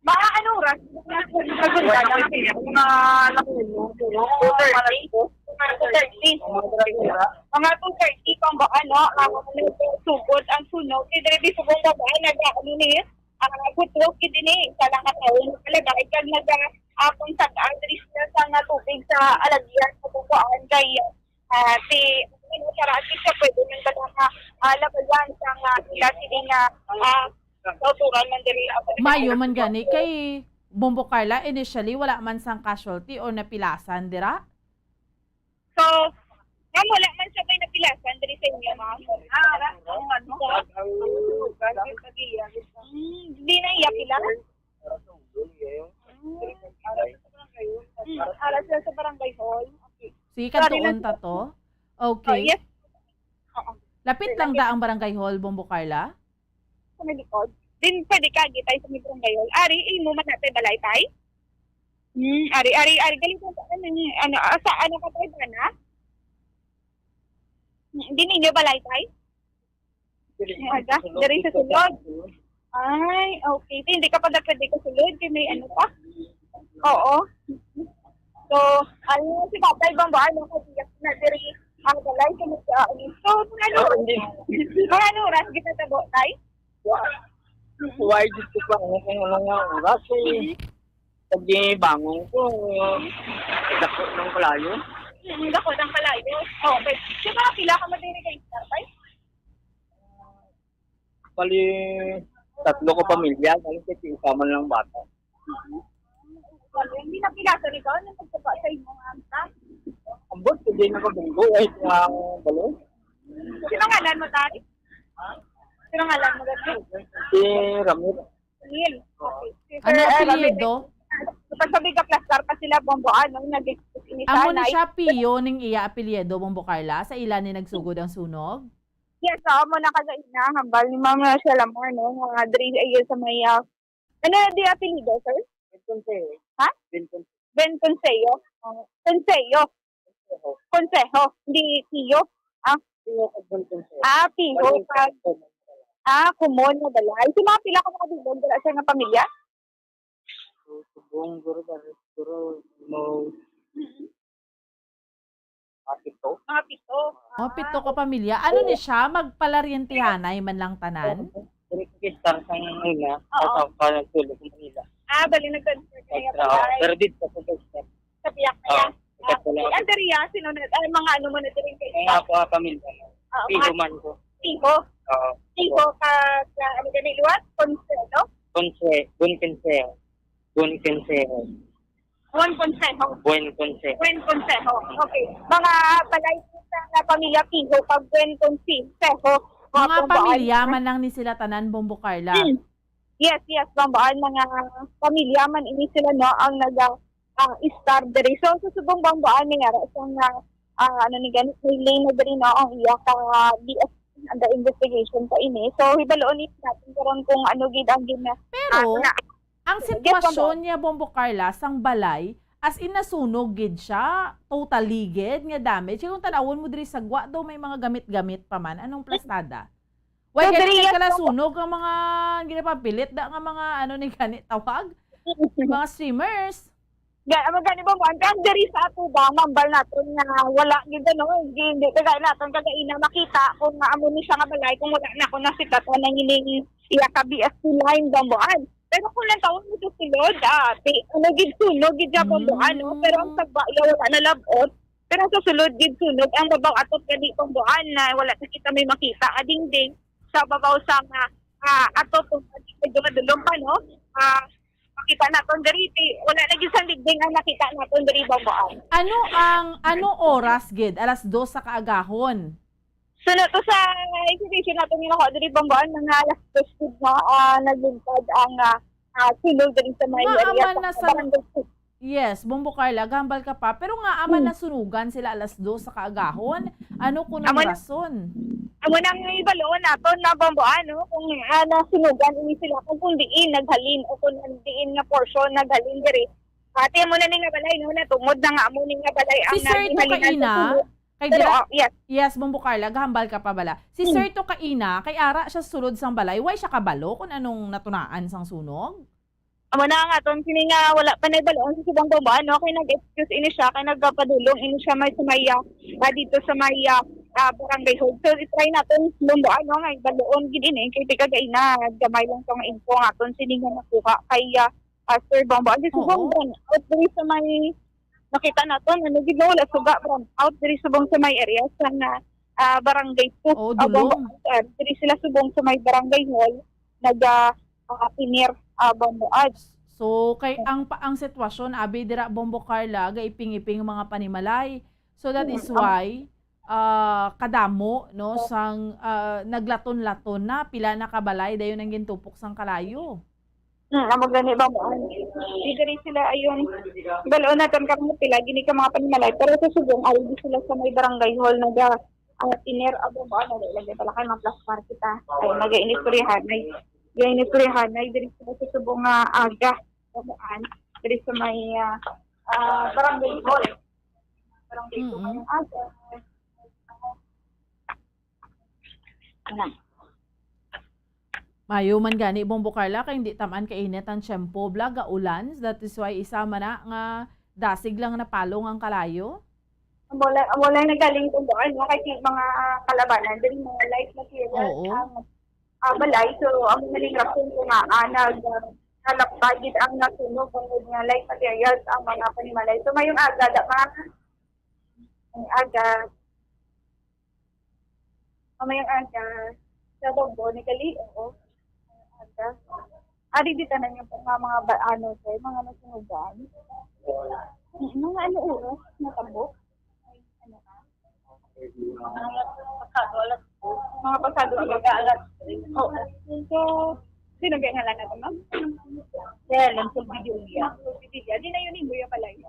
Baka anong oras? Mga 2:30 pang ba sugod ang sunog. Idrebi sugod ba gutlog kitini sa lang katawin talaga ikag nag-apon sa address na sa tubig sa alagyan sa bukuan kay saraan siya pwede nang labayan sa ila siling kauturan man diri. Mayo man gani kay Bombo Carla, initially wala man sang casualty o napilasan dira? So, wala man siya may napilasan diri sa inyo, ma'am. Hindi na iya pila? Aras sila sa barangay hall. Okay. Sige, kantuon ta to? Okay. Yes. Lapit lang da ang barangay hall, Bombo Carla? Sa may likod. Din pwede ka gitay sa may barangay hall. Ari, mo man natin balay tay? Ari, galito sa ano ka tayo ba na? Hindi ninyo balay tay? Dari sa sulod. Ay, okay. Hindi ka pa na pwede ka sulod. May ano pa? Oo. So, si Papay Bambaan, kasi na diri ang balay sa mga so, mga ano oras kita tabo tay? Why dito pa kung ano oras pag bangon ko dako ng kalayo. Dako ng kalayo. Okay. Di ba pila ka madiri kay Tatay? Bali, 3 ko pamilya, galing sa kasama ng bata. Hindi na pila sa rin ka, nagpagpapa sa inyong amta. Ambot, hindi na kabunggo, ay ang balo. Sino nga mo tayo? Sino nga lang maganda? Si Ramiro. Neil. Okay. Si Ano Sir, apelyido? Kapag sabi ka plastar pa sila bomboan, no? Nag-excuse ini Amo siya ni na. siya piyo ning iya apelyido Bombo Carla sa ilan ni nagsugod ang sunog? Yes, mo na kagaina, hambal ni Ma'am Rochelle Lamar, no? Mga 3 years sa may, ano di apelido, sir? Conseo. Ha? Ben Conseo. Conseo. Consejo. Hindi Pio. Pio. Kumon na balay. Si mga pila ko nakabilog, wala siya nga pamilya? Subong, guro, mo, pito. Mga pito. O pito ka pamilya. Ano ni siya magpalaryentihanay man lang tanan? Rekistar sa Manila, Oo. sa nagtulog sa Manila. Bali nag-transfer kaya Pero dito sa Pagkakastar. sa piyak na yan. Pagkakastar. Andariya, sino na, mga ano mo na din kayo? Mga po pamilya mo. Pigo man ko. Tigo. Oo. Tigo ka, ano ganun, luwat? Conselo? Buen Consejo. Buen Consejo. Buen Consejo. Buen Consejo. Okay. Mga balay sa pamilya Tigo, pag Buen Consejo. Mga pamilya man lang ni sila tanan Bombo Carla. Yes, bambaan mga pamilya man ini sila no ang nag-star diri. So susubong bambaan ni nga isang ano ni ganit may lane na diri no ang iya ka BS under investigation pa ini. So hibaloon ni natin karon kung ano gid ang gina. Pero ang sitwasyon niya Bombo Carla sang balay as in nasunog gid siya, totally gid nga damage. Kung tanawon mo diri sa gwa daw may mga gamit-gamit pa man, anong plastada? Why So, diri ganyan yan, kala sunog ang mga ginapapilit da nga mga ano ni ganit tawag? Mga streamers. Magani ba mo ang diri sa ato ba mambal naton nga wala gid no hindi kagay naton kagaina makita kung maamo ni siya nga balay kung wala na ako nasikat nang hiling iya ka BS line bambuan. Pero kung lang taon mo ito silod, ano gid sunog gid ja bambuan no pero ang tagba wala na labot. Pero sa sulod gid sunog ang babaw atot kadi bambuan na wala na kita may makita adingding sa babaw sa atot kung dulong pa no. Makita naton diri wala na gyud sang ligding ang nakita naton diri bambuan. Ano oras gid? Alas 2 sa kaagahon. So na to sa exhibition natin yung ako diri bambuan mga alas 2 na naglingkod ang sulod diri sa may Nga area aman na sa Yes, Bombo Carla, gambal ka pa. Pero nga aman na sunugan sila alas 2 sa kaagahon. Ano kung ang rason? Amo nang ibaloon naton na bambuan no kung nasunugan ini sila kung diin naghalin o kung diin nga portion naghalin diri. Ate mo na ning nga balay no natungod na nga amo ning nga balay ang Si Sir Tukaina, kay Pero, dira, yes, Bombo Carla, gambal ka pa bala. Si Sir Tukaina, kay ara siya sulod sang balay, why siya kabalo kung anong natunaan sang sunog? Amo na nga ton sini nga wala pa nagbaloon sa subang bambuan no kay nag-excuse ini siya kay nagpadulong ini siya may sumaya dito sa may barangay hall. So i-try natin bambuan no nga ibaloon gid ini kay tigagaina gamay lang tong info nga ton sini nga nakuha kay Sir Bambuan di subong out diri sa may nakita naton ano gid wala suga out diri subong sa may area sa barangay 2. Dulong. Diri sila subong sa may barangay hall pinir bambuan. So kay ang sitwasyon abi dira Bombo Carla gaiping-iping mga panimalay. So that is why kadamo no sang naglaton-laton na pila na kabalay dayon ang gintupok sang kalayo. Amo gani bambuan. Diri sila ayon baloon naton karon pila gini ka mga panimalay pero sa subong ay di sila sa may barangay hall pinir bambuan lagi pala kay mga plus market ay nag-inistoryahan ay diri sa subong aga bambuan diri sa may barangay hall. Barangay hall aga. Mayo man gani Bombo Carla kay hindi taman kainit ang tiyempo blaga ulan. That is why isama na nga dasig lang na palong ang kalayo. Wala nagaling bambuan no kay mga kalabanan diri mga light materials ang balay so ang maling rason ko nga nalapagid ang nasunog ang mga light materials ang mga panimalay so mayong aga sa Bombo ni Kali aga di tanan yung mga mga nasunugan mga oras na tabok Mga pasado alas. Oo. So, sino kaya ngalan natin, ma'am? Helen, sa video niya. Di na yun yung pala yun.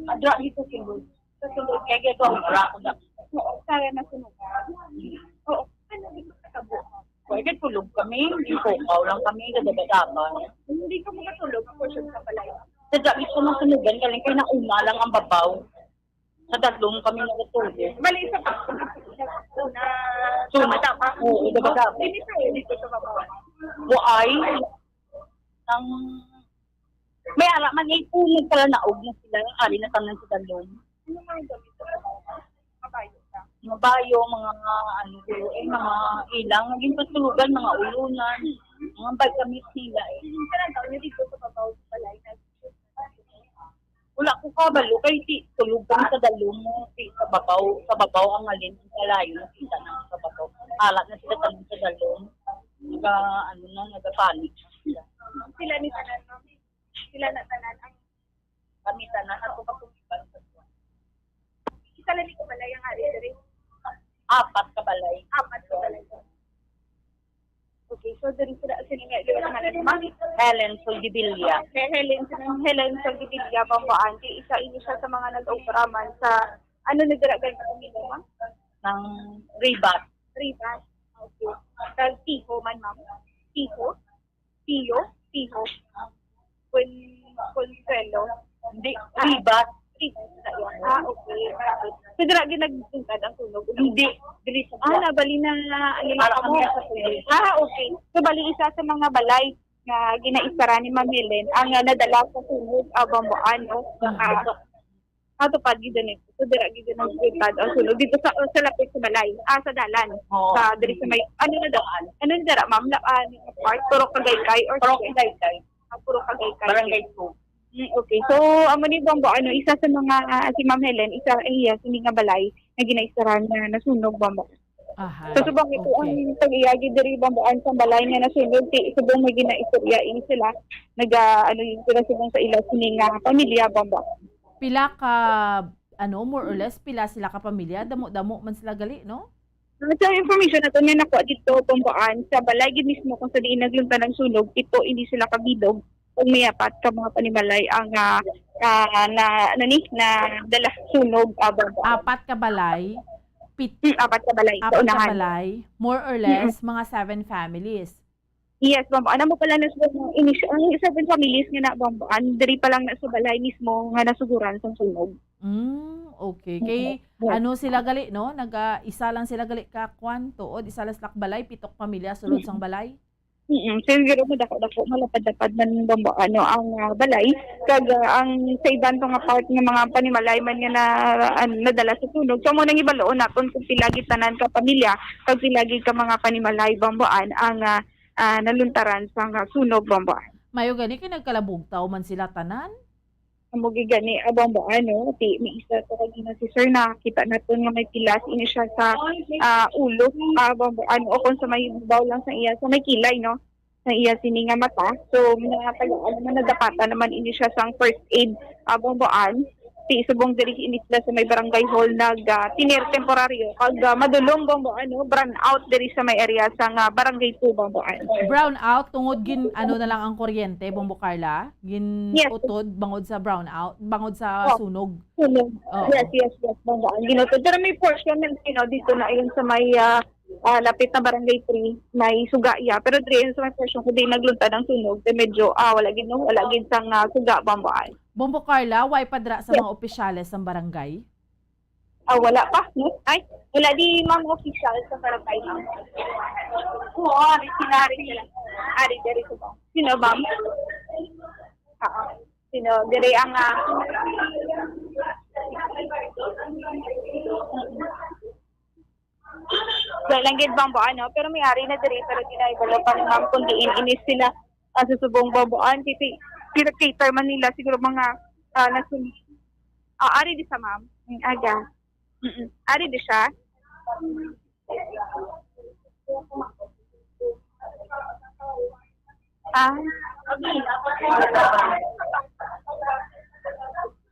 Adra dito sinod. Sa sunod, kaya gagawa ko ako na. Oo, sana na sunod. Oo, ano dito sa tabo? Pwede tulog kami, hindi pukaw lang kami, gagabagaban. Hindi ka makatulog, for sure ka pala yun. Sa dami ko masunugan, galing kayo na una lang ang babaw. Sa tatlong kami natutulog. Bali, isa pa. Una tama. Oo, gagabagaban. Hindi tayo dito sa babaw. Buay. May alaman niya, ipunod pala naog na sila. Yung ari na tanan sa talong. Ano mga gamit sa mabayo ka? Mabayo, mga mga ilang. Naging patulugan, mga ulunan. Mga bagkamit nila. Kailan taon niya dito sa babaw sa balay na wala ko kabalo kay tulog kami sa dalong mo sa babaw ang alin sa layo nakita na sa babaw alat na sila tanong sa dalong nagapanik sila ni tanan sila na tanan ang kami tanan ako kapulipan sa tuwa isa lang ko balay ang ari diri apat ka balay okay, so dari sila sininga Helen Soldivilla. Helen Soldivilla, Bambaan. Isa ini siya sa mga nag-operaman sa nagdaragan ka nila, ma'am? Ng Ribat. Okay. Tag Tiho man, ma'am. Tiho. Consuelo. Hindi, Ribat. Okay. So, dira ginagtungkad ang tunog? Hindi. Nabali na okay. So, bali isa sa mga balay na ginaispara ni Ma'am Helen ang nadala sa tunog Bambaan, no? Tupad gid nito. So, dira gid nagtungkad ang tunog dito sa lapit sa balay. Sa dalan. Sa diri sa may na daan? Ano dira, ma'am? Part Puro Kagaykay or Puro Kagaykay? Puro Kagaykay. Barangay 2. Okay. So, amo ni Bambaan, isa sa mga si Ma'am Helen, isa sini nga balay na ginaistaran na nasunog Bambaan. Aha. So, subang ito ang pag-iyagi diri Bambaan sa balay na nasunog, subang may ginaistoryain sila, sila subang sa ila sini nga pamilya Bambaan. Pila ka, more or less, pila sila ka pamilya? Damo man sila gali, no? Sa information na ito, nakuha dito, Bambaan, sa balay mismo kung sa diin naglunta ng sunog, ito hindi sila kabidog. Kung may apat ka mga panimalay ang dala sunog Bambaan. Apat ka balay? Apat ka balay. Apat ka balay? More or less, mga 7 families? Yes, Bambaan. Mo pala ang 7 families nga na Bambaan, diri pa lang na sa balay mismo nga nasuguran sa sunog. Okay. Kay sila gali, no? Isa lang sila gali ka tuod, isa lang sila balay, 7 pamilya sulod sang balay. Siguro mo dako malapad-lapad man Bambaan ang balay kag ang sa ibang nga part ng mga panimalay man nga nadala sa sunog. So mo nang ibaloon naton kung pilagi tanan ka pamilya kag pilagi ka mga panimalay Bambaan ang naluntaran sa sunog Bambaan. Mayo gani kay nagkalabugtaw man sila tanan? Amugi gani Bambaan may isa sa kanina si sir nakita naton nga may pilas ini siya sa ulo Bambaan o kung sa may baw lang sa iya sa may kilay no sa iya sini nga mata. So nadapatan naman ini siya sang first aid Bambaan. Subong diri inisla sa may barangay hall tinir temporaryo kag madulong Bambaan brown out diri sa may area sa barangay 2 Bambaan. Brown out tungod na lang ang kuryente Bombo Carla utod bangod sa brown out bangod sa sunog. Yes Bambaan ginutod pero may portion dito na iyon sa may lapit na barangay 3 may sugaya pero diri sa may portion kundi nagluntad ang sunog medyo wala gid sang suga Bambaan. Bombo Carla, why padra sa mga opisyales ng barangay? Wala pa, no? Ay, wala di mga opisyal sa barangay, ma'am. Oo, sinari sila. Dari ko ba? Sino, ma'am? Sino? Dari ang... Langgit Bambaan, pero may ari na dari, pero di na ibalo pa ni ma'am, kundi inis sila sa subong Bambaan, cater man nila siguro mga ari di sa ma'am aga ari di siya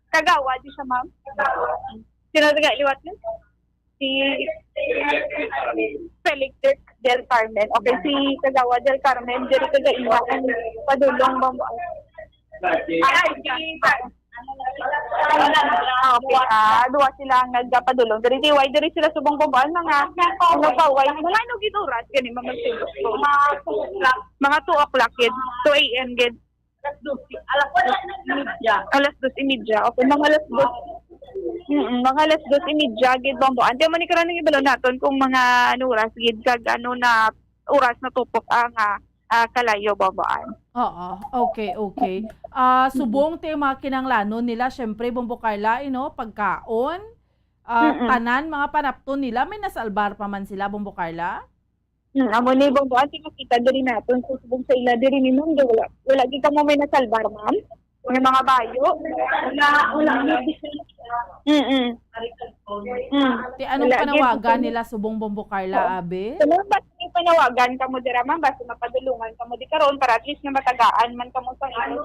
kagawa di siya ma'am sino taga liwat niya si Felix del Carmen. Okay, si Kagawa del Carmen, diri kagaiwa ang padulong bambuan. Okay, duwa sila ang nagpadulong. Diri sila subong bambuan mga ano pa way. Mga ano gid oras kani mga mga 2 o'clock gid, 2 AM gid. Alas 2:30. Okay, mga alas 2. Mga alas 2:30 gid bambuan. Di man ni karon ng ibalo naton kung mga ano oras gid kag ano na oras na tupok ang kalayo bambuan. Oo, okay. Subong te mga kinanglanon nila, syempre Bombo Carla, pagkaon, tanan mga panapton nila, may nasalbar pa man sila Bombo Carla? Amo ni bambuan kita diri naton subong sa ila diri ni ma'am wala gid ka mo may nasalbar ma'am. Yung mga bayo, wala. Ti anong panawagan nila subong Bombo Carla, abe? Salamat ni panawagan kamo dira ma'am basta mapadulungan kamo di karon para at least nga matagaan man kamo sa ino.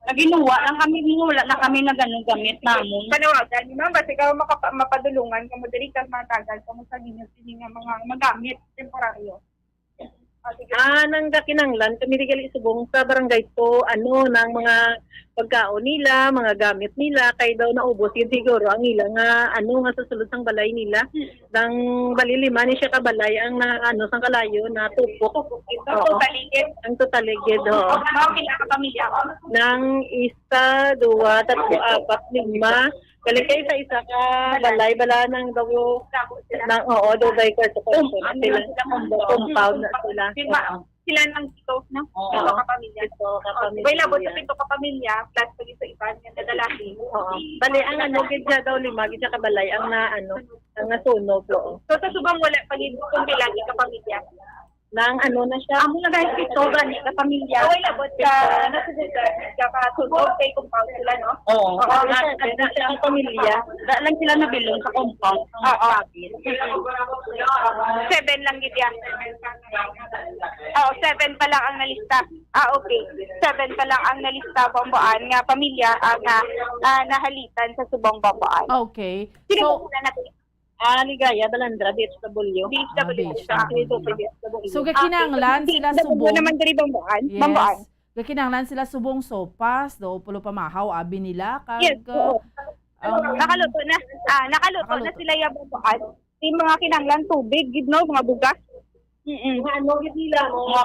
Naginuwa lang kami, wala na kami na ganung gamit namon. Panawagan ni ma'am basta ikaw mapadulungan kamo diri kag matagal kamo sa inyo sini nga mga magamit temporaryo. Nang kinanglan kami digali subong sa barangay to ng mga pagkaon nila, mga gamit nila kay daw naubos yun siguro ang ila nga nga susulod sang balay nila. Nang balilima ni siya ka balay ang sang kalayo na tupok. Ito taligid. Ang totaligid Mao pila ka pamilya ko? Nang 1, 2, 3, 4, 5 Kalikay sa isa ka balay bala ng daw dubay kwarto sila compound na sila. Sila nang ito, no? Ito ka pamilya. Way labot sa ito ka pamilya, plus pag isa iba niya dadalahin. Bali ang gid siya daw 5 gid siya ka balay ang ang nasunog. So sa subang wala pag kung bilagi ka pamilya. Nang na siya? Amo na guys ito gani ka pamilya. Way labot ka ka pa sunog kay compound sila, no? Oo. Siya ang pamilya. Lang sila nabilong sa compound. 7 lang gid yan. 7 pa lang ang nalista. Okay. 7 pa lang ang nalista bambuan nga pamilya ang nahalitan sa subong bambuan. Okay. Sino muna natin? Ligaya, Balandra, DHW. So gakinanglan sila subong. naman diri bambuan. Yes. Bambuan. Gakinanglan sila subong sopas, do pulo pamahaw abi nila kag Yes. Nakaluto na. Nakaluto na sila yung bambuan. Yung mga kinanglan tubig, gid no, mga bugas. Gid nila mo?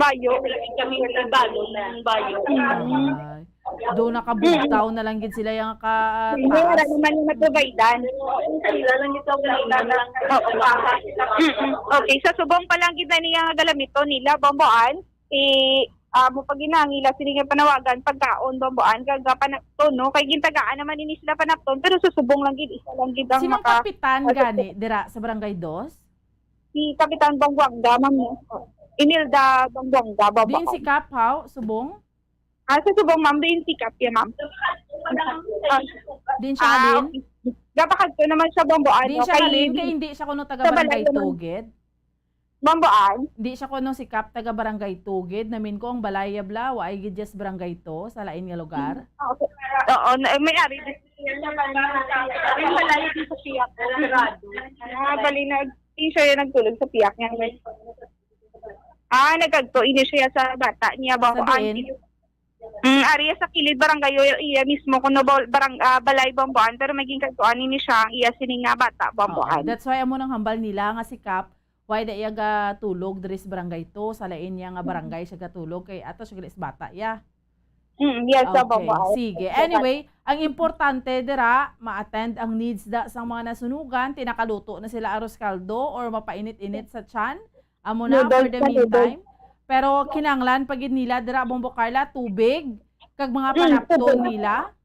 Bayo. Kami balo ng bayo. do nakabugtaw na lang gid sila yung Wala taas. naman yung matubaidan. Sila lang ito lang. Okay, sa subong pa lang gid na niya nga galamito nila bambuan. Mo pag ginangila sila nga panawagan pagkaon bambuan kag panapton no kay gintagaan naman ini sila panapton pero susubong lang gid isa lang gid ang Sinong kapitan gani dira sa barangay 2? si Kapitan Bangwangga ma'am no. Inilda Bangwangga bambuan. Din si Kaphaw subong? Sa subong ma'am din si Kap ya ma'am. Din siya halin? Gapakad ko naman sa bambuan. Din siya halin kay hindi siya kuno taga barangay Tugid. Bambuan? Hindi siya kuno si Kap taga barangay Tugid namin ko ang Balaya Bla ay gid just barangay to sa lain nga lugar. Oo, may ari din siya balay din sa piyak. Bali siya nagtulog sa piyak niya. Nagkagto ini siya sa bata niya bambuan. Area sa kilid barangay iya mismo kuno balay bambuan pero maging kagtuan ini siya iya sini nga bata bambuan. That's why amo nang hambal nila nga si Kap why da iya ga tulog diri sa barangay to sa lain niya nga barangay siya gatulog kay ato siya is bata ya. Yes, sa Okay, bambuan. sige. Anyway, ang importante dira ma-attend ang needs da sa mga nasunugan, tinakaluto na sila aros kaldo or mapainit-init sa tiyan. Amo na for the meantime. Pero kinanglan pagid nila dira Bombo Carla tubig kag mga panapton nila.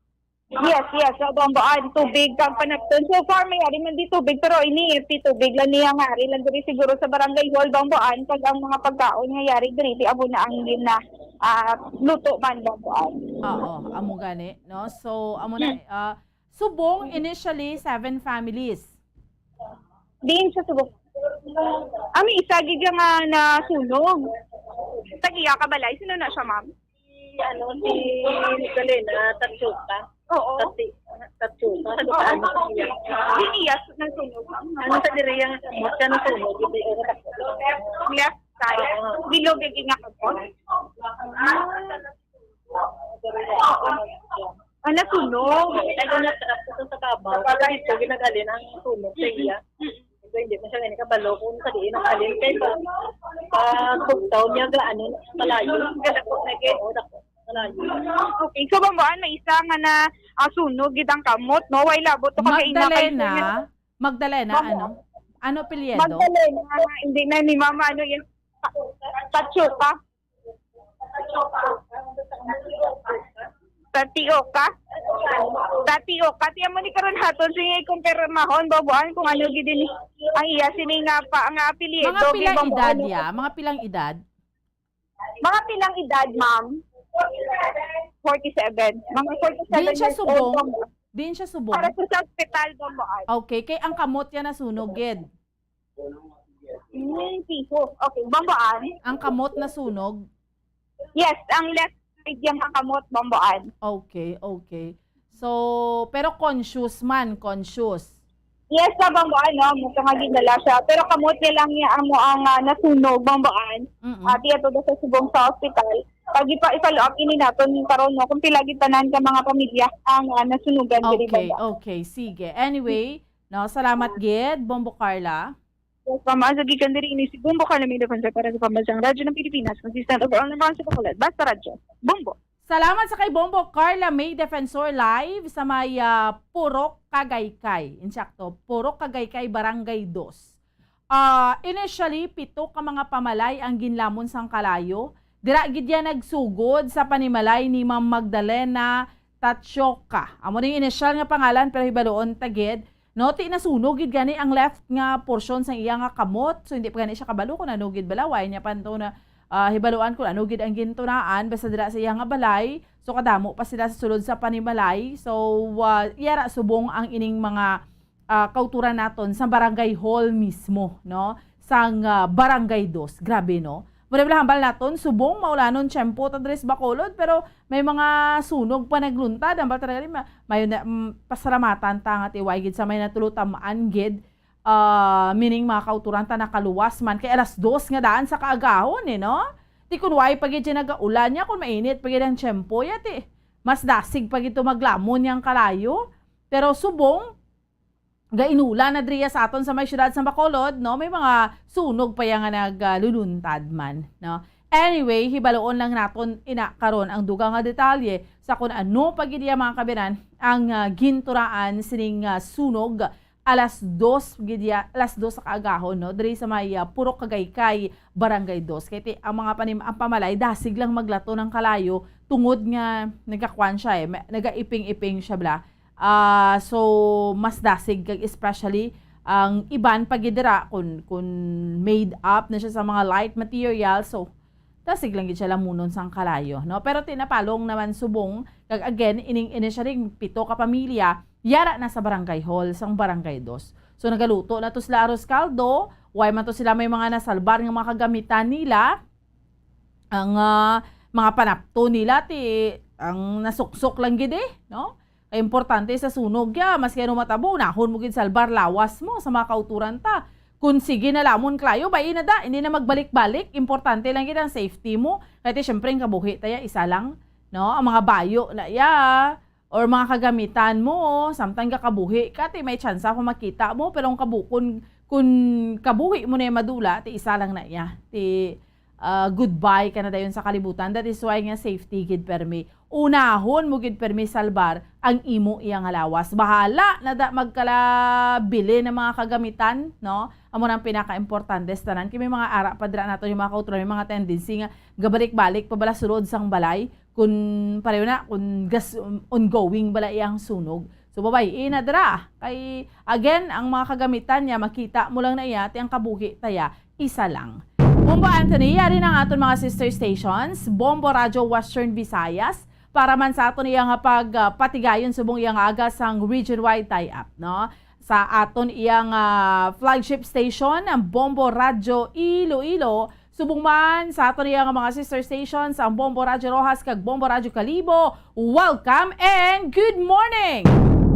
Yes, sa bambuan tubig kag panapton. So far may ari man di tubig pero ini tubig lang niya nga ari lang diri siguro sa barangay hall bambuan kag ang mga pagkaon nga yari diri amo na ang na luto man bambuan. Oo, amo gani, no? So amo na subong initially 7 families. Din sa subok. Ami isa gid nga na sunog. Tagiya ka balay sino na siya ma'am? Si Nicolena Tatsuka. Oo. Tatsuka. Ano sa iya? Diniyas na sunog. Ano sa diriyang kamot ka ng sunog? Left side. Bilog yung nga ako. Ano sunog? Ano na sa kabaw. Pag ito, ginagalin ang sunog sa iya. Ito, hindi na siya ganyan kabalo. Kung sa diin ang alin. Kaya pag bugtaw niya, gaano, malayo. Galako na kayo. Malayo. Okay, so bambuan na isa nga na sunog gitang kamot, no? Way labot to Magdalena, ano? Ano pilyedo? Magdalena, hindi na ni mama ano yan. Tatsuka. Tatioka. Tiyan mo ni karon haton sige compare mahon babuan kung ano gid ni ang iya sini nga pa ang apelyido. Mga pilang edad ya? Mga pilang edad? Mga pilang edad, ma'am? 47. Mga 47 Diin siya years subong? old. Diin siya subong? Para sa hospital babuan. Okay, kay ang kamot yan na sunog, gid. Piso. Okay, bambuan. Ang kamot na sunog? Yes, ang left side yung kakamot bambuan. Okay. So, pero conscious man, conscious. Yes, sa bambuan, no? Mukha nga ginala siya. Pero kamot niya lang niya ang nasunog bambuan. At iya to sa subong sa hospital. Pag i-follow up ini naton karon no kung pila gitanan ka mga pamilya ang nasunugan diri banda. Okay, sige. Anyway, no, salamat gid, Bombo Carla. Yes, pamasagikan diri ini si Bombo Carla may defensa para sa pambansang radyo ng Pilipinas. Consistent overall na mga sa Bacolod. Basta radyo. Bombo. Salamat sa kay Bombo Carla May Defensor live sa may Purok Kagaykay. Insakto, Purok Kagaykay, Barangay 2. Initially, 7 ka mga pamalay ang ginlamon sang kalayo. Dira gid yan nagsugod sa panimalay ni Ma'am Magdalena Tatsioka. Amo ning initial nga pangalan pero hibaloon tagid. No, ti nasunog gid gani ang left nga portion sa iya nga kamot. So hindi pa gani siya kabalo kung ano gid balaway niya panto na hibaluan ko ano gid ang gintunaan basta dira sa iya nga balay. So kadamo pa sila sa sulod sa panimalay. So iyara subong ang ining mga kauturan naton sa barangay hall mismo, no? Sang barangay 2. Grabe, no? Muna hambal naton, subong maulanon tiyempo tadres Bacolod, pero may mga sunog pa nagluntad. Hambal talaga rin, may pasalamatan ta nga tiway gid sa may natulutamaan gid. Meaning mga kauturan ta nakaluwas man. Kay alas 2 nga daan sa kaagahon, no? Di kun way pagid siya nagaulan niya, kung mainit pagid ang tiyempo, yati. Mas dasig pagid ito maglamon niyang kalayo. Pero subong, gainula na driya sa aton sa may syudad sa Bacolod, no? May mga sunog pa yang nagluluntad man, no? Anyway, hibaloon lang naton karon ang dugang nga detalye sa kung ano pagidya mga kabiran ang ginturaan sining sunog alas 2 sa kaagahon, no? Diri sa may Purok Kagaykay, Barangay 2. Kaya ang mga ang pamalay dasig lang maglato ng kalayo tungod nga nagakwan siya nagaiping-iping siya bla. So mas dasig kag especially ang iban pagidira kun made up na siya sa mga light material, so dasig lang gid siya lamunon sang kalayo, no? Pero tinapalong naman subong kag again ining initially 7 ka pamilya yara na sa barangay hall sang barangay 2. So nagaluto na to sila arroz caldo, way man to sila may mga nasalbar nga mga kagamitan nila, ang mga panapto nila ti ang nasuksok lang gid no? Ay importante sa sunog ya, mas kaya matabo, nahon mo gid salbar lawas mo sa mga kauturan ta. Kung sige na lamon klayo, bayi na da, hindi na magbalik-balik, importante lang gid ang safety mo. Kaya syempre ang kabuhi taya isa lang, no? Ang mga bayo na ya, or mga kagamitan mo, samtang kakabuhi ka, may chance kung makita mo, pero kung kabuhi mo na yung madula, ti isa lang na ya, ti goodbye ka na dayon sa kalibutan. That is why nga safety gid permi. Unahon mo gid permi salbar ang imo iyang lawas. Bahala na da magkalabili ng mga kagamitan, no? Amo nang pinaka-importante tanan kay may mga ara padra nato yung mga kauturan, yung mga tendency nga gabalik-balik pabala sulod sang balay kun pareho na kun gas ongoing bala iyang sunog. So babay inadra kay again ang mga kagamitan niya makita mo lang na iya ti ang kabuhi taya isa lang. Bombo Anthony, yari ng aton mga sister stations, Bombo Radio Western Visayas, para man sa aton iyang pagpatigayon subong iyang aga sang region-wide tie-up, no? Sa aton iyang flagship station, ang Bombo Radio Iloilo, subong man sa aton iyang mga sister stations, ang Bombo Radio Rojas kag Bombo Radio Calibo. Welcome and good morning!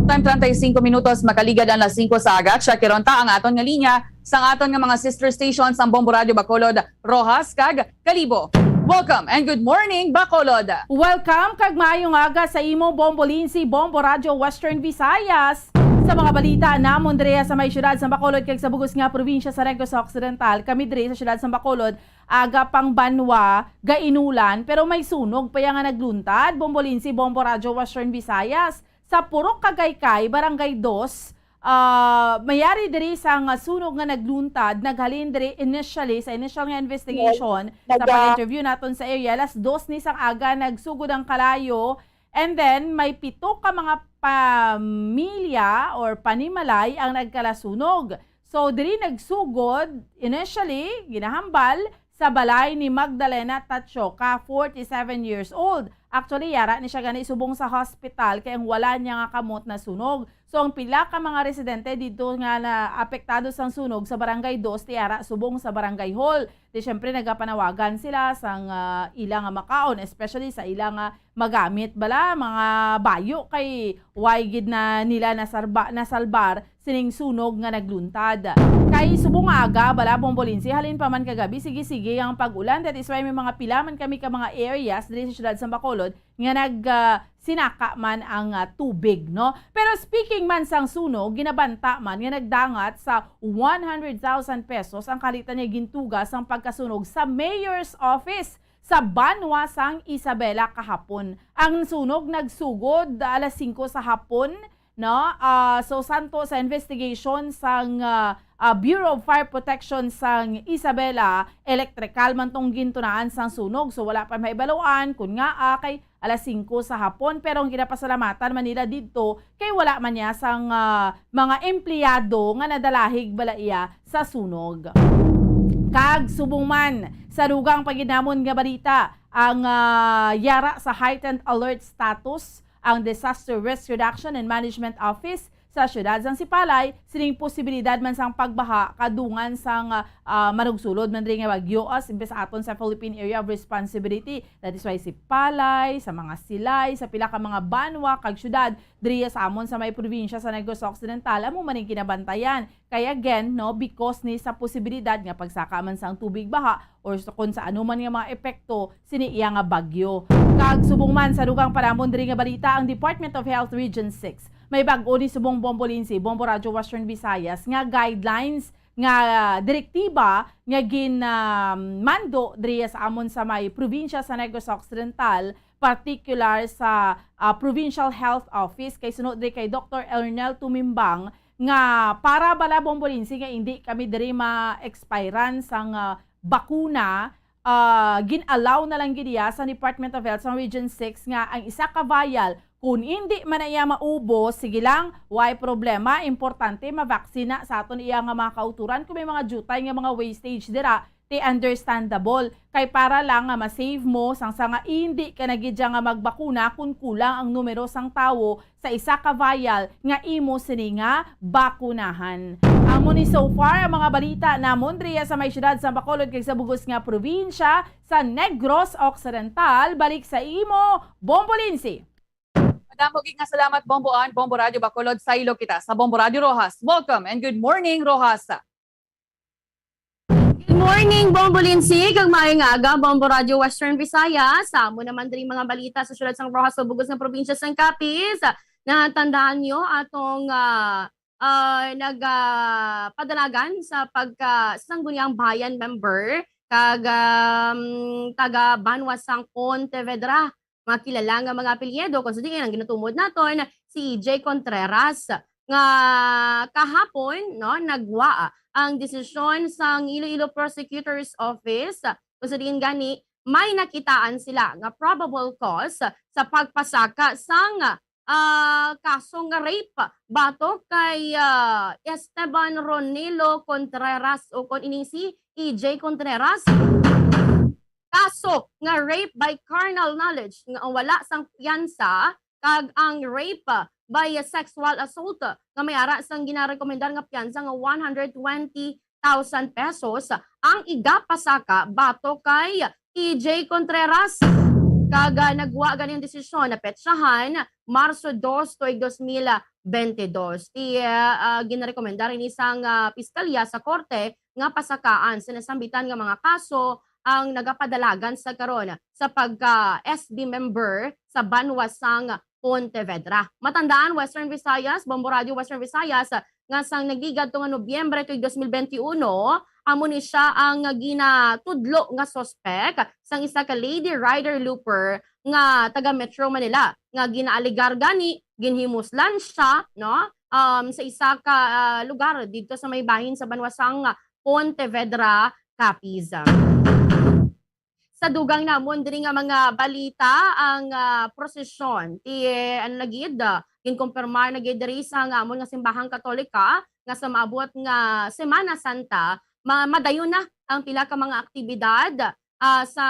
Time 35 minutos makaligad ang alas 5 sa agak. Siya kironta ang aton nga linya sa aton nga mga sister stations ang Bombo Radio Bacolod, Rojas, kag Kalibo. Welcome and good morning, Bacolod. Welcome kag maayong aga sa imo Bombo Lindsay, Bombo Radio Western Visayas. Sa mga balita namon dire sa may syudad sa Bacolod kag sa bugos nga probinsya sa Negros Occidental, kami dire sa syudad sa Bacolod aga pang banwa, gainulan pero may sunog pa nga nagluntad. Bombo Lindsay, Bombo Radio Western Visayas. Sa Purok Kagaykay, Barangay 2, mayari diri sa nga sunog nga nagluntad, naghalin diri initially sa initial nga investigation sa pag-interview naton sa area, alas 2 ni sang aga nagsugod ang kalayo, and then may 7 ka mga pamilya or panimalay ang nagkalasunog. So diri nagsugod initially ginahambal sa balay ni Magdalena Tachoka, 47 years old. Actually, yara ni siya gani subong sa hospital kaya wala niya nga kamot na sunog. So, ang pila ka mga residente dito nga na apektado sang sunog sa Barangay 2, tiyara subong sa Barangay Hall. Di syempre nagapanawagan sila sang ilang nga makaon, especially sa ilang nga magamit bala, mga bayo kay waygid na nila nasalbar sining sunog nga nagluntad. Kay subong aga, bala Bombo Lindsay, halin pa man kagabi, sige-sige ang pag-ulan. That is why may mga pilaman kami ka mga areas dito sa syudad sa Bacolod nga sinaka man ang tubig, no? Pero speaking man sang sunog, ginabanta man nga nagdangat sa 100,000 pesos ang kalitan niya gintugas ang pagkasunog sa mayor's office sa Banwa sang Isabela kahapon. Ang sunog nagsugod alas 5 sa hapon, no? So santo sa investigation sang Bureau of Fire Protection sang Isabela, electrical man tong gintunaan sang sunog. So wala pa maibaluan kun nga kay alas 5 sa hapon, pero ang ginapasalamatan man nila dito kay wala man niya sang mga empleyado nga nadalahig balaiya sa sunog. Kag subong man sa dugang paginamon nga balita ang yara sa heightened alert status ang Disaster Risk Reduction and Management Office sa syudad sang Sipalay, sining posibilidad man sang pagbaha kadungan sang manugsulod man rin nga bagyo imbes aton sa Philippine Area of Responsibility. That is why Sipalay, sa mga silay, sa pila ka mga banwa kag syudad diri sa amon sa may probinsya sa Negros Occidental amo man ning kinabantayan. Kaya again, no, because ni sa posibilidad nga pagsaka man sang tubig baha or kung sa ano man nga mga epekto sini iya nga bagyo. Kag subong man sa dugang panamon diri nga balita ang Department of Health Region 6 may bag-o ni subong Bombo Lindsay, Bombo Radio Western Visayas nga guidelines nga direktiba nga mando diri sa amon sa may probinsya sa Negros Occidental, particular sa Provincial Health Office kay sunod diri kay Dr. Ernel Tumimbang nga para bala Bombo Lindsay nga hindi kami diri ma-expiran sang bakuna. Gin-allow na lang gidiya sa Department of Health sa Region 6 nga ang isa ka vial kung hindi man iya maubos, sige lang, why problema, importante mavaksina sa aton iya nga mga kauturan kung may mga jutay nga mga wastage dira, te understandable. Kay para lang nga ma-save mo sang nga hindi ka nagidya nga magbakuna kung kulang ang numero sang tawo sa isa ka vial nga imo sini nga bakunahan. Amo ni so far ang mga balita namon diriya sa may syudad sa Bacolod kag sa bugos nga probinsya sa Negros Occidental. Balik sa imo, Bombo Lindsay. Madamo gid nga salamat Bomboan, Bombo Radio Bacolod, sa ilo kita sa Bombo Radio Rojas. Welcome and good morning, Rojas. Good morning, Bombo Lindsay. Kag maayong aga, Bombo Radio Western Visayas. Amo naman diri mga balita sa syudad sang Rojas sa bugos nga probinsya sang Capiz. Natandaan nyo atong nagpadalagan sa sangguniang bayan member kag taga Banwa sang Pontevedra. Mga kilala nga mga apelyido kung sa ang ginatumod naton si J. Contreras nga kahapon no nagwa ang desisyon sang Iloilo Prosecutor's Office kung sa gani may nakitaan sila nga probable cause sa pagpasaka sang kaso nga rape batok kay Esteban Ronelo Contreras o kon ining si EJ Contreras. Kaso nga rape by carnal knowledge nga wala sang piyansa kag ang rape by sexual assault nga may ara sang ginarekomendar nga piyansa nga 120,000 pesos ang igapasaka bato kay EJ Contreras. Kaga nagwa ganing desisyon na petsahan Marso 2 tuig 2022. Ginarekomenda rin isang piskalya sa korte nga pasakaan sa nasambitan nga mga kaso ang nagapadalagan sa karon sa pagka-SB member sa Banwasang Pontevedra. Matandaan, Western Visayas, Bombo Radio Western Visayas, nga sang nagigad nga Nobyembre tuig 2021, amo ni siya ang ginatudlo nga sospek sang isa ka lady rider looper nga taga Metro Manila nga ginaaligar gani ginhimuslan siya no sa isa ka lugar dito sa may bahin sa Banwasang Pontevedra, Capiz. Sa dugang namon diri nga mga balita ang prosesyon ti nagid ginkumpirmar na gid diri sa amon nga simbahang Katolika nga sa maabot nga Semana Santa madayon na ang pila ka mga aktibidad sa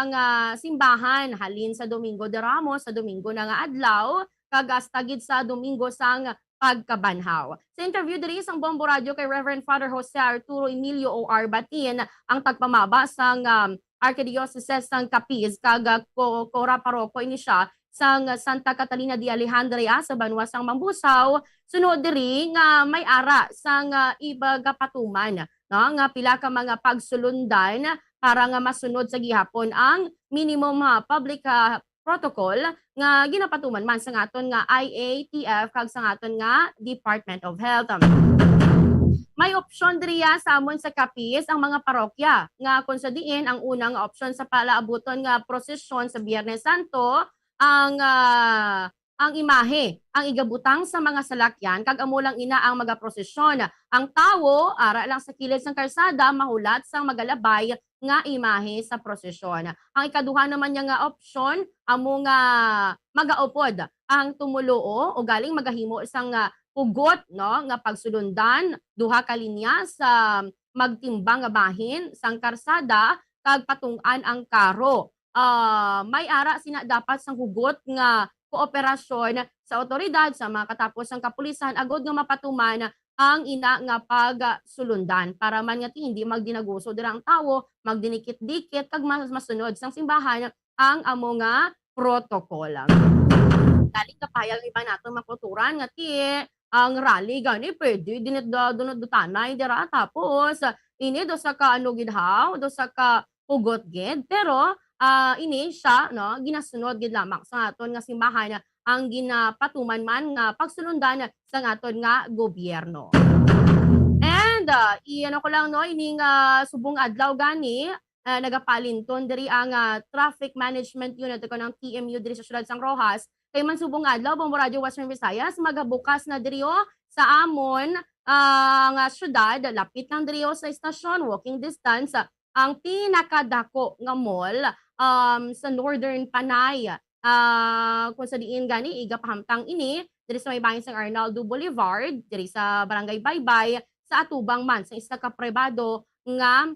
simbahan halin sa Domingo de Ramos, sa Domingo na nga adlaw kag astagid sa Domingo sang pagkabanhaw. Sa interview diri sang Bombo Radio kay Reverend Father Jose Arturo Emilio O.R. Batin, ang tagpamaba sang Archdiocese sang Capiz kag Cora Paroko ini siya sang Santa Catalina de Alejandria sa Banwasang Mambusaw, sunod diri nga may ara sang ibagapatuman no nga pila ka mga pagsulundan para nga masunod sa gihapon ang minimum public protocol nga ginapatuman man sa ngaton nga IATF kag sa ngaton nga Department of Health. May opsyon diriya sa amon sa Capiz ang mga parokya nga kung sa diin ang unang opsyon sa palaabuton nga prosesyon sa Biyernes Santo ang imahe ang igabutang sa mga salakyan kag amo lang ina ang magaprosesyon. Ang tawo ara lang sa kilid sang karsada mahulat sang magalabay nga imahe sa prosesyon. Ang ikaduha naman niya nga opsyon amo nga magaupod ang tumuluo o galing magahimo isang pugot no nga pagsulundan duha ka linya sa magtimbang nga bahin sang karsada kag patung-an ang karo. May ara sina dapat sang hugot nga kooperasyon sa otoridad sa mga katapos ng kapulisan agod nga mapatuman ang ina nga pagsulundan para man nga hindi magdinaguso dirang tawo magdinikit-dikit kag masunod sang simbahan ang amo nga protokol. Dali kapayag iba nato makuturan nga ti ang rally gani pwede dinit-dutanay dira tapos ini do sa ka ano gidhaw do sa ka hugot gid pero ini siya no ginasunod gid lamang sa aton nga simbahan ang ginapatuman man nga pagsulundan sa aton nga gobyerno. And iano ko lang no ining subong adlaw gani nagapalinton diri ang traffic management unit ko ng TMU diri sa siyudad sang Rojas kay man subong adlaw Bombo Radio Western Visayas magabukas na diri sa amon nga siyudad lapit lang diri sa istasyon walking distance ang pinakadako nga mall sa Northern Panay. Kung sa diin gani igapahamtang ini diri sa may bahin sang Arnaldo Boulevard diri sa Barangay Baybay sa atubang man sa isa ka pribado nga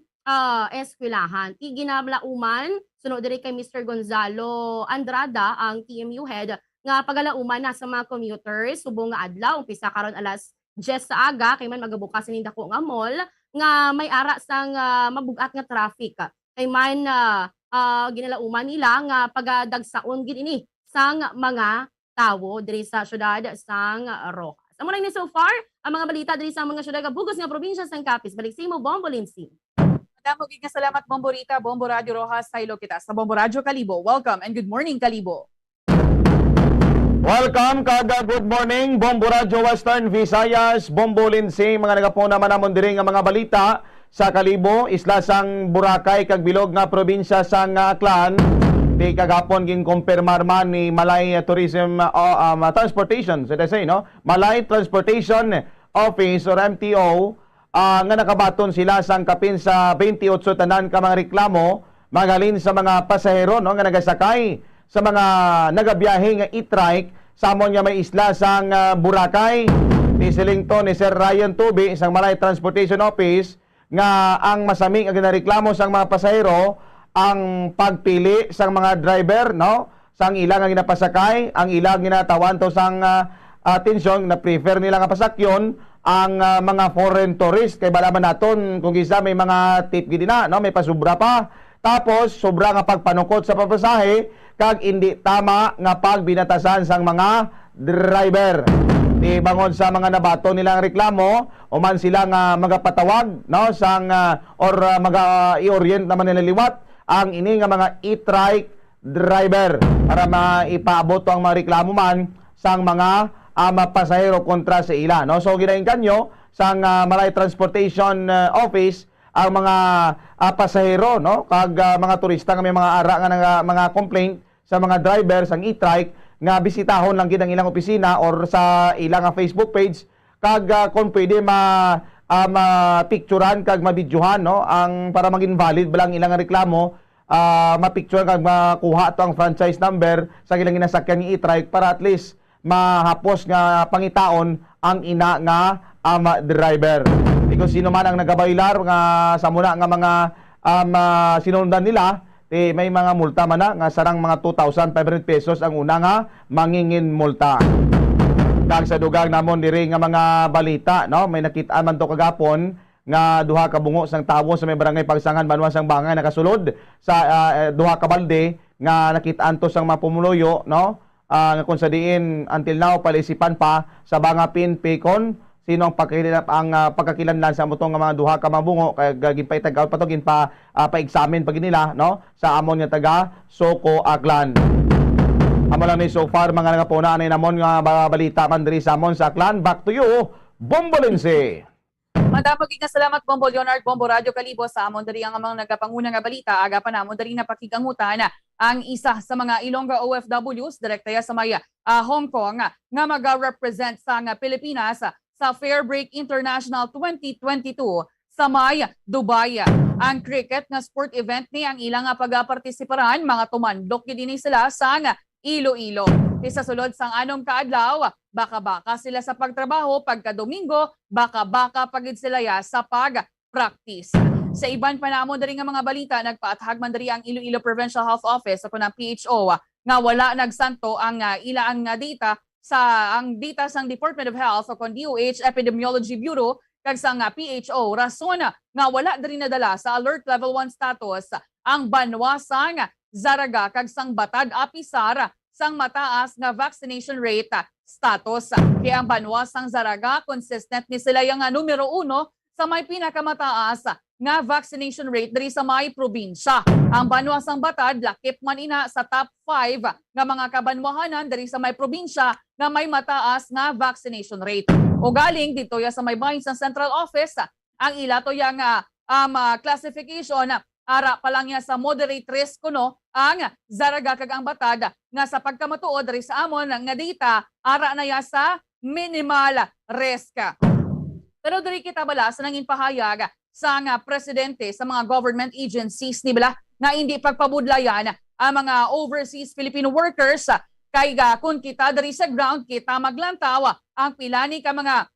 eskwelahan. Ti ginalauman sunod diri kay Mr. Gonzalo Andrada ang TMU head nga pagalauman na sa mga commuters subong nga adlaw umpisa karon alas 10 sa aga kay man magabukas ni dako nga mall nga may ara sang mabugat nga traffic kay man ginalauman nila nga pagadagsaon gid ini sang mga tawo diri sa syudad sang Rojas. Amo lang ni so far ang mga balita diri sa mga syudad bugos nga probinsya sang Capiz. Balik sa imo Bombo Lindsay. Madamo gid nga salamat Bombo Rita, Bombo Radio Rojas, Saylo kita sa Bombo Radio Kalibo. Welcome and good morning Kalibo. Welcome kaga good morning Bombo Radio Western Visayas, Bombo Lindsay, mga nagapuna man namon diri nga mga balita sa Kalibo, isla sang Boracay kag bilog nga probinsya sang Aklan. Di kagapon gin kumpirmar man ni Malay Tourism Transportation, so they say no, Malay Transportation Office or MTO nga nakabaton sila sang kapin sa 28 tanan ka mga reklamo magalin sa mga pasahero no nga nagasakay sa mga nagabiyahe nga e-trike sa amon nga may isla sang Boracay. Tisiling to ni Sir Ryan Tubi isang Malay Transportation Office nga ang masami nga ginareklamo sang mga pasahero ang pagpili sang mga driver no sang ilang nga ginapasakay, ang ilang ginatawan to sang atensyon na prefer nila nga pasakyon ang mga foreign tourist kay balaman naton kung isa may mga tip gid na no may pasubra pa Tapos sobra nga pagpanukot sa papasahe kag hindi tama nga pagbinatasan sang mga driver. Di bangon sa mga nabato nilang reklamo o man sila nga magapatawag no sang i-orient naman nila liwat ang ini nga mga e-trike driver para maipaabot ang mga reklamo man sang mga pasahero kontra sa ila no. So ginaingkan nyo sang Malay Transportation Office ang mga pasahero no kag mga turista nga may mga ara nga mga complaint sa mga driver sang e-trike nga bisitahon lang gid ang ilang opisina or sa ilang Facebook page kag kung pwede picturean kag mabidyohan no ang para maging valid balang ilang reklamo mapicture kag makuha to ang franchise number sa ilang ginasakyan ni e-trike para at least mahapos nga pangitaon ang ina nga driver. Kung sino man ang nagabailar nga sa muna nga mga sinundan nila, may mga multa man na nga sarang mga 2,500 pesos ang una nga mangingin multa. Kag sa dugang namon diri nga mga balita, no, may nakita man to kagapon nga duha ka bungo sang tawo sa may barangay Pagsangan, Banwas sang Bangay nakasulod sa duha ka balde nga nakitaan to sang mga pumuloyo, no, nga kung sa diin until now palisipan pa sa Bangapin Pekon sino ang pagkakilanlan sa mutong nga mga duha ka mabungo kay ginpay tagaw patugin pa pa-examine pag nila no sa amon nga taga Soko Aklan. Amo lang ni so far mga nagapuna ani namon nga balita man diri sa amon sa Aklan. Back to you, Bombolense. Madamag nga salamat Bombo Leonard, Bombo Radio Kalibo sa amon diri ang mga nagapanguna nga balita. Aga pa namon diri na pakigangutan ang isa sa mga Ilongga OFWs direkta sa may Hong Kong nga mag-represent sa Pilipinas sa Fairbreak International 2022 sa may Dubai. Ang cricket nga sport event ni ang ilang pagapartisiparan mga tumandok gid sila sa Iloilo. Sa sulod sang anong kaadlaw, baka-baka sila sa pagtrabaho pagka Domingo, baka-baka pagid sila sa pag-practice. Sa iban pa namo diri nga mga balita, nagpaathag man diri ang Iloilo Provincial Health Office sa punang PHO nga wala nagsanto ang ilaang data ang data sang Department of Health o kon DOH Epidemiology Bureau kag sang PHO rason nga wala diri nadala sa alert level 1 status ang Banwasang Zaraga kag sang Batad Apisar sang mataas nga vaccination rate status. Kaya ang Banwasang Zaraga consistent ni sila yung numero 1 sa may pinakamataas nga vaccination rate diri sa may probinsya. Ang Banwasang Batad lakip man ina sa top 5 nga mga kabanwahanan diri sa may probinsya nga may mataas nga vaccination rate. O galing dito sa may bahin sa Central Office ang ila to yang classification ara pa lang sa moderate risk kuno ang Zaraga kag ang Batad nga sa pagkamatuod diri sa amon nga data ara na sa minimal risk. Pero diri kita bala sa nangin pahayag sa presidente sa mga government agencies ni bala nga hindi pagpabudlayan ang mga overseas Filipino workers kay kung kita diri sa ground kita maglantaw ang pilani ka mga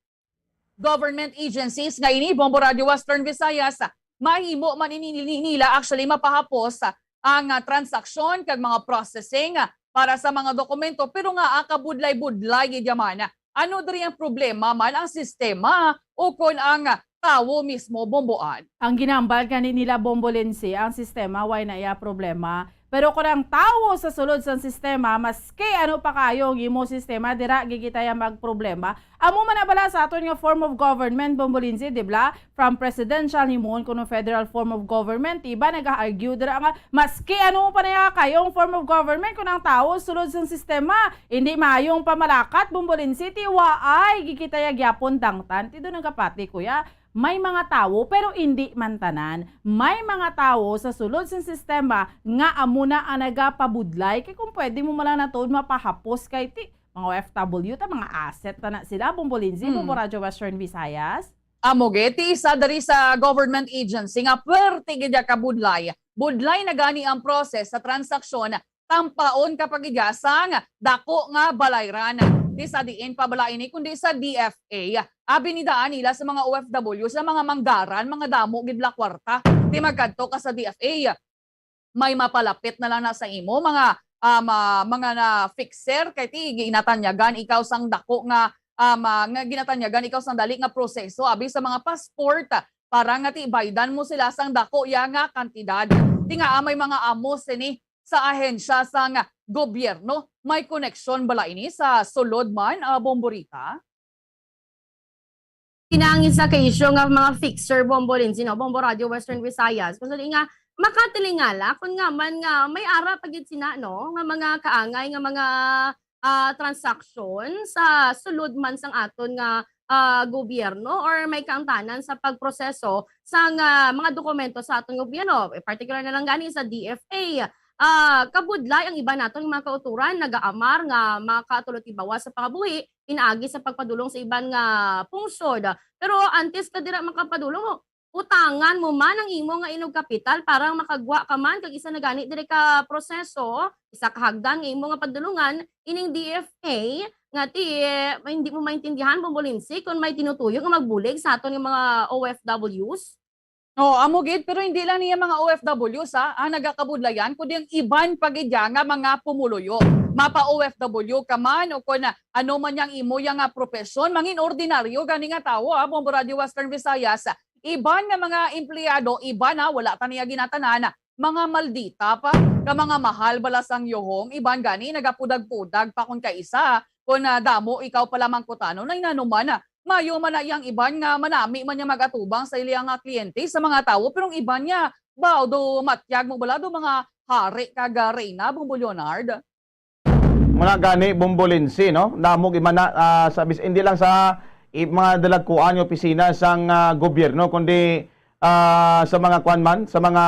government agencies nga ini Bombo Radio Western Visayas mahimo man nila actually mapahapos ang transaksyon kag mga processing para sa mga dokumento pero nga akabudlay-budlay yaman. Ano diri ang problema man ang sistema o kon ang tawo mismo bomboan? Ang ginambal nila Bombolense, ang sistema why na iya problema. Pero kung ang tawo sa sulod sa sistema, maski ano pa kayong imo sistema, dira gigitaya magproblema. Amo man na bala sa aton nga form of government, Bombolense, di ba? From presidential himon kuno federal form of government, iba nag-argue dira nga maski ano pa na kayong form of government kung ang tawo sulod sa sistema, hindi maayong pamalakat, Bombolense, tiwa ay gigitaya gyapon dangtan. Tido nagapati kuya. May mga tao pero hindi mantanan. May mga tao sa sulod sa sistema nga amuna ang nagapabudlay kay kung pwede mo malang natod mapahapos kay mga OFW ta mga asset ta na sila Bombolense, Bombo Radio Western Visayas. Amogeti isa dari sa government agency nga pwerte gid ka budlay. Budlay na gani ang process sa transaksyon tampaon kapag igasang dako nga balayran. Di sa diin pabalain ni kundi sa DFA. Abi ni daan nila sa mga OFW sa mga manggaran, mga damo gidla kwarta. Di magkadto ka sa DFA. May mapalapit na lang na sa imo mga na fixer kay ti ginatanyagan ikaw sang dako nga ginatanyagan ikaw sang dali nga proseso abi sa mga passport para nga ti baydan mo sila sang dako ya nga kantidad. Di nga may mga amos ini sa ahensya sa nga gobyerno. May koneksyon bala ini sa sulod man, Bomborita? Kinangin sa kaisyo nga mga fixer bombolin sino Bombo Radio Western Visayas kung sali nga makatilingala kung nga man nga may ara pagit sina no nga mga kaangay nga mga transaction sa sulod man sang aton nga gobyerno or may kaangtanan sa pagproseso sa mga dokumento sa aton gobyerno, particular na lang gani sa DFA. Kabudlay ang iba naton mga kauturan nagaamar nga makatulot ibawas sa pangabuhi inaagi sa pagpadulong sa iban nga pungsod. Pero antes ka dira makapadulong utangan mo man ang imo nga inog kapital para makagwa ka man kag isa na gani dire ka proseso isa ka hagdan nga imo nga padulungan ining DFA nga hindi mo maintindihan Bombolinsi kung may tinutuyok nga magbulig sa aton nga mga OFWs. Amo gid, pero hindi lang niya mga OFWs ang nagakabudlayan kundi ang iban pagidya nga mga pumuluyo. Mapa OFW ka man o kung ano man yang imo yang profesyon, mangin ordinaryo gani nga tawo Bombo Radio Western Visayas. Iban nga mga empleyado, iban wala ta niya ginatanan mga maldita pa, ka mga mahal balasang yohong, iban gani nagapudag-pudag pa kung kaisa, kung damo ikaw pala mangkutano na inanuman mayo man na iyang iban nga manami man niya magatubang sa iliyang kliyente sa mga tao pero ang iban niya bao do matyag mo bala do mga hari kaga reyna Bombo Leonard. Mga gani Bombolinsi no namog imana sa hindi lang sa mga dalagkuan yung opisina sang gobyerno kundi sa mga kwan man sa mga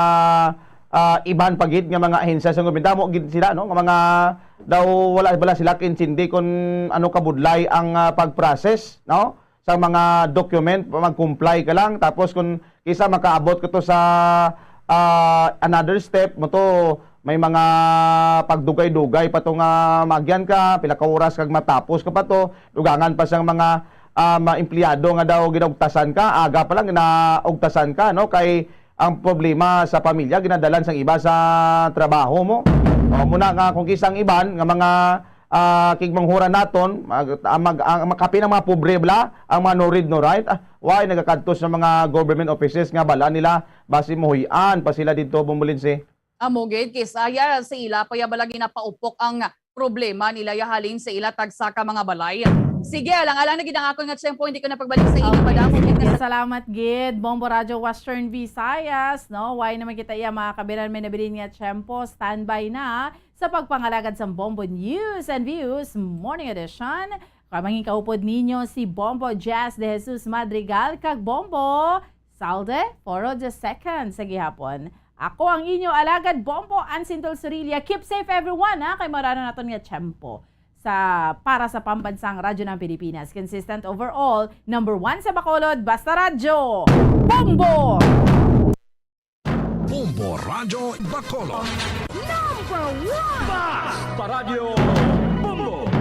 iban pagid nga mga ahensya sa gobyerno damo gid sila no nga mga daw wala bala sila kinsindi kung ano kabudlay ang pag-process no sa mga document mag-comply ka lang tapos kung kisa makaabot ka to sa another step mo to may mga pagdugay-dugay pa to nga magyan ka pila ka oras kag matapos ka pa to dugangan pa sang mga empleyado nga daw ginaugtasan ka aga pa lang ginaugtasan ka no kay ang problema sa pamilya ginadalan sang iba sa trabaho mo muna nga kung kisang iban nga mga kigmanghura naton makapi ng mga pobre bla ang mga no read no write why nagakadtos sa mga government offices nga bala nila basi mohuyan pa sila dito Bombolinsi. Amoged kisaya sa ila paya balagi na paupok ang problema nila yahalin sa ila tagsa ka mga balay. Sige, alang-alang na gid ang akong nga tiyempo hindi ko na pagbalik sa inyo madamo. Salamat gid Bombo Radio Western Visayas no why naman kita iya mga kabiran may nabilin nga tiyempo standby na sa pagpangalagad sa Bombo News and Views Morning Edition. Kamangin kaupod ninyo si Bombo Jazz de Jesus Madrigal kag Bombo Salde Foro de Second sa gihapon. Ako ang inyo alagad Bombo Ansintol Surilia. Keep safe everyone kay marano naton nga tiyempo para sa pambansang radyo ng Pilipinas. Consistent overall, number 1 sa Bacolod, Basta Radyo, Bombo! Bombo Radyo Bacolod. Number 1! Basta Radio Bombo!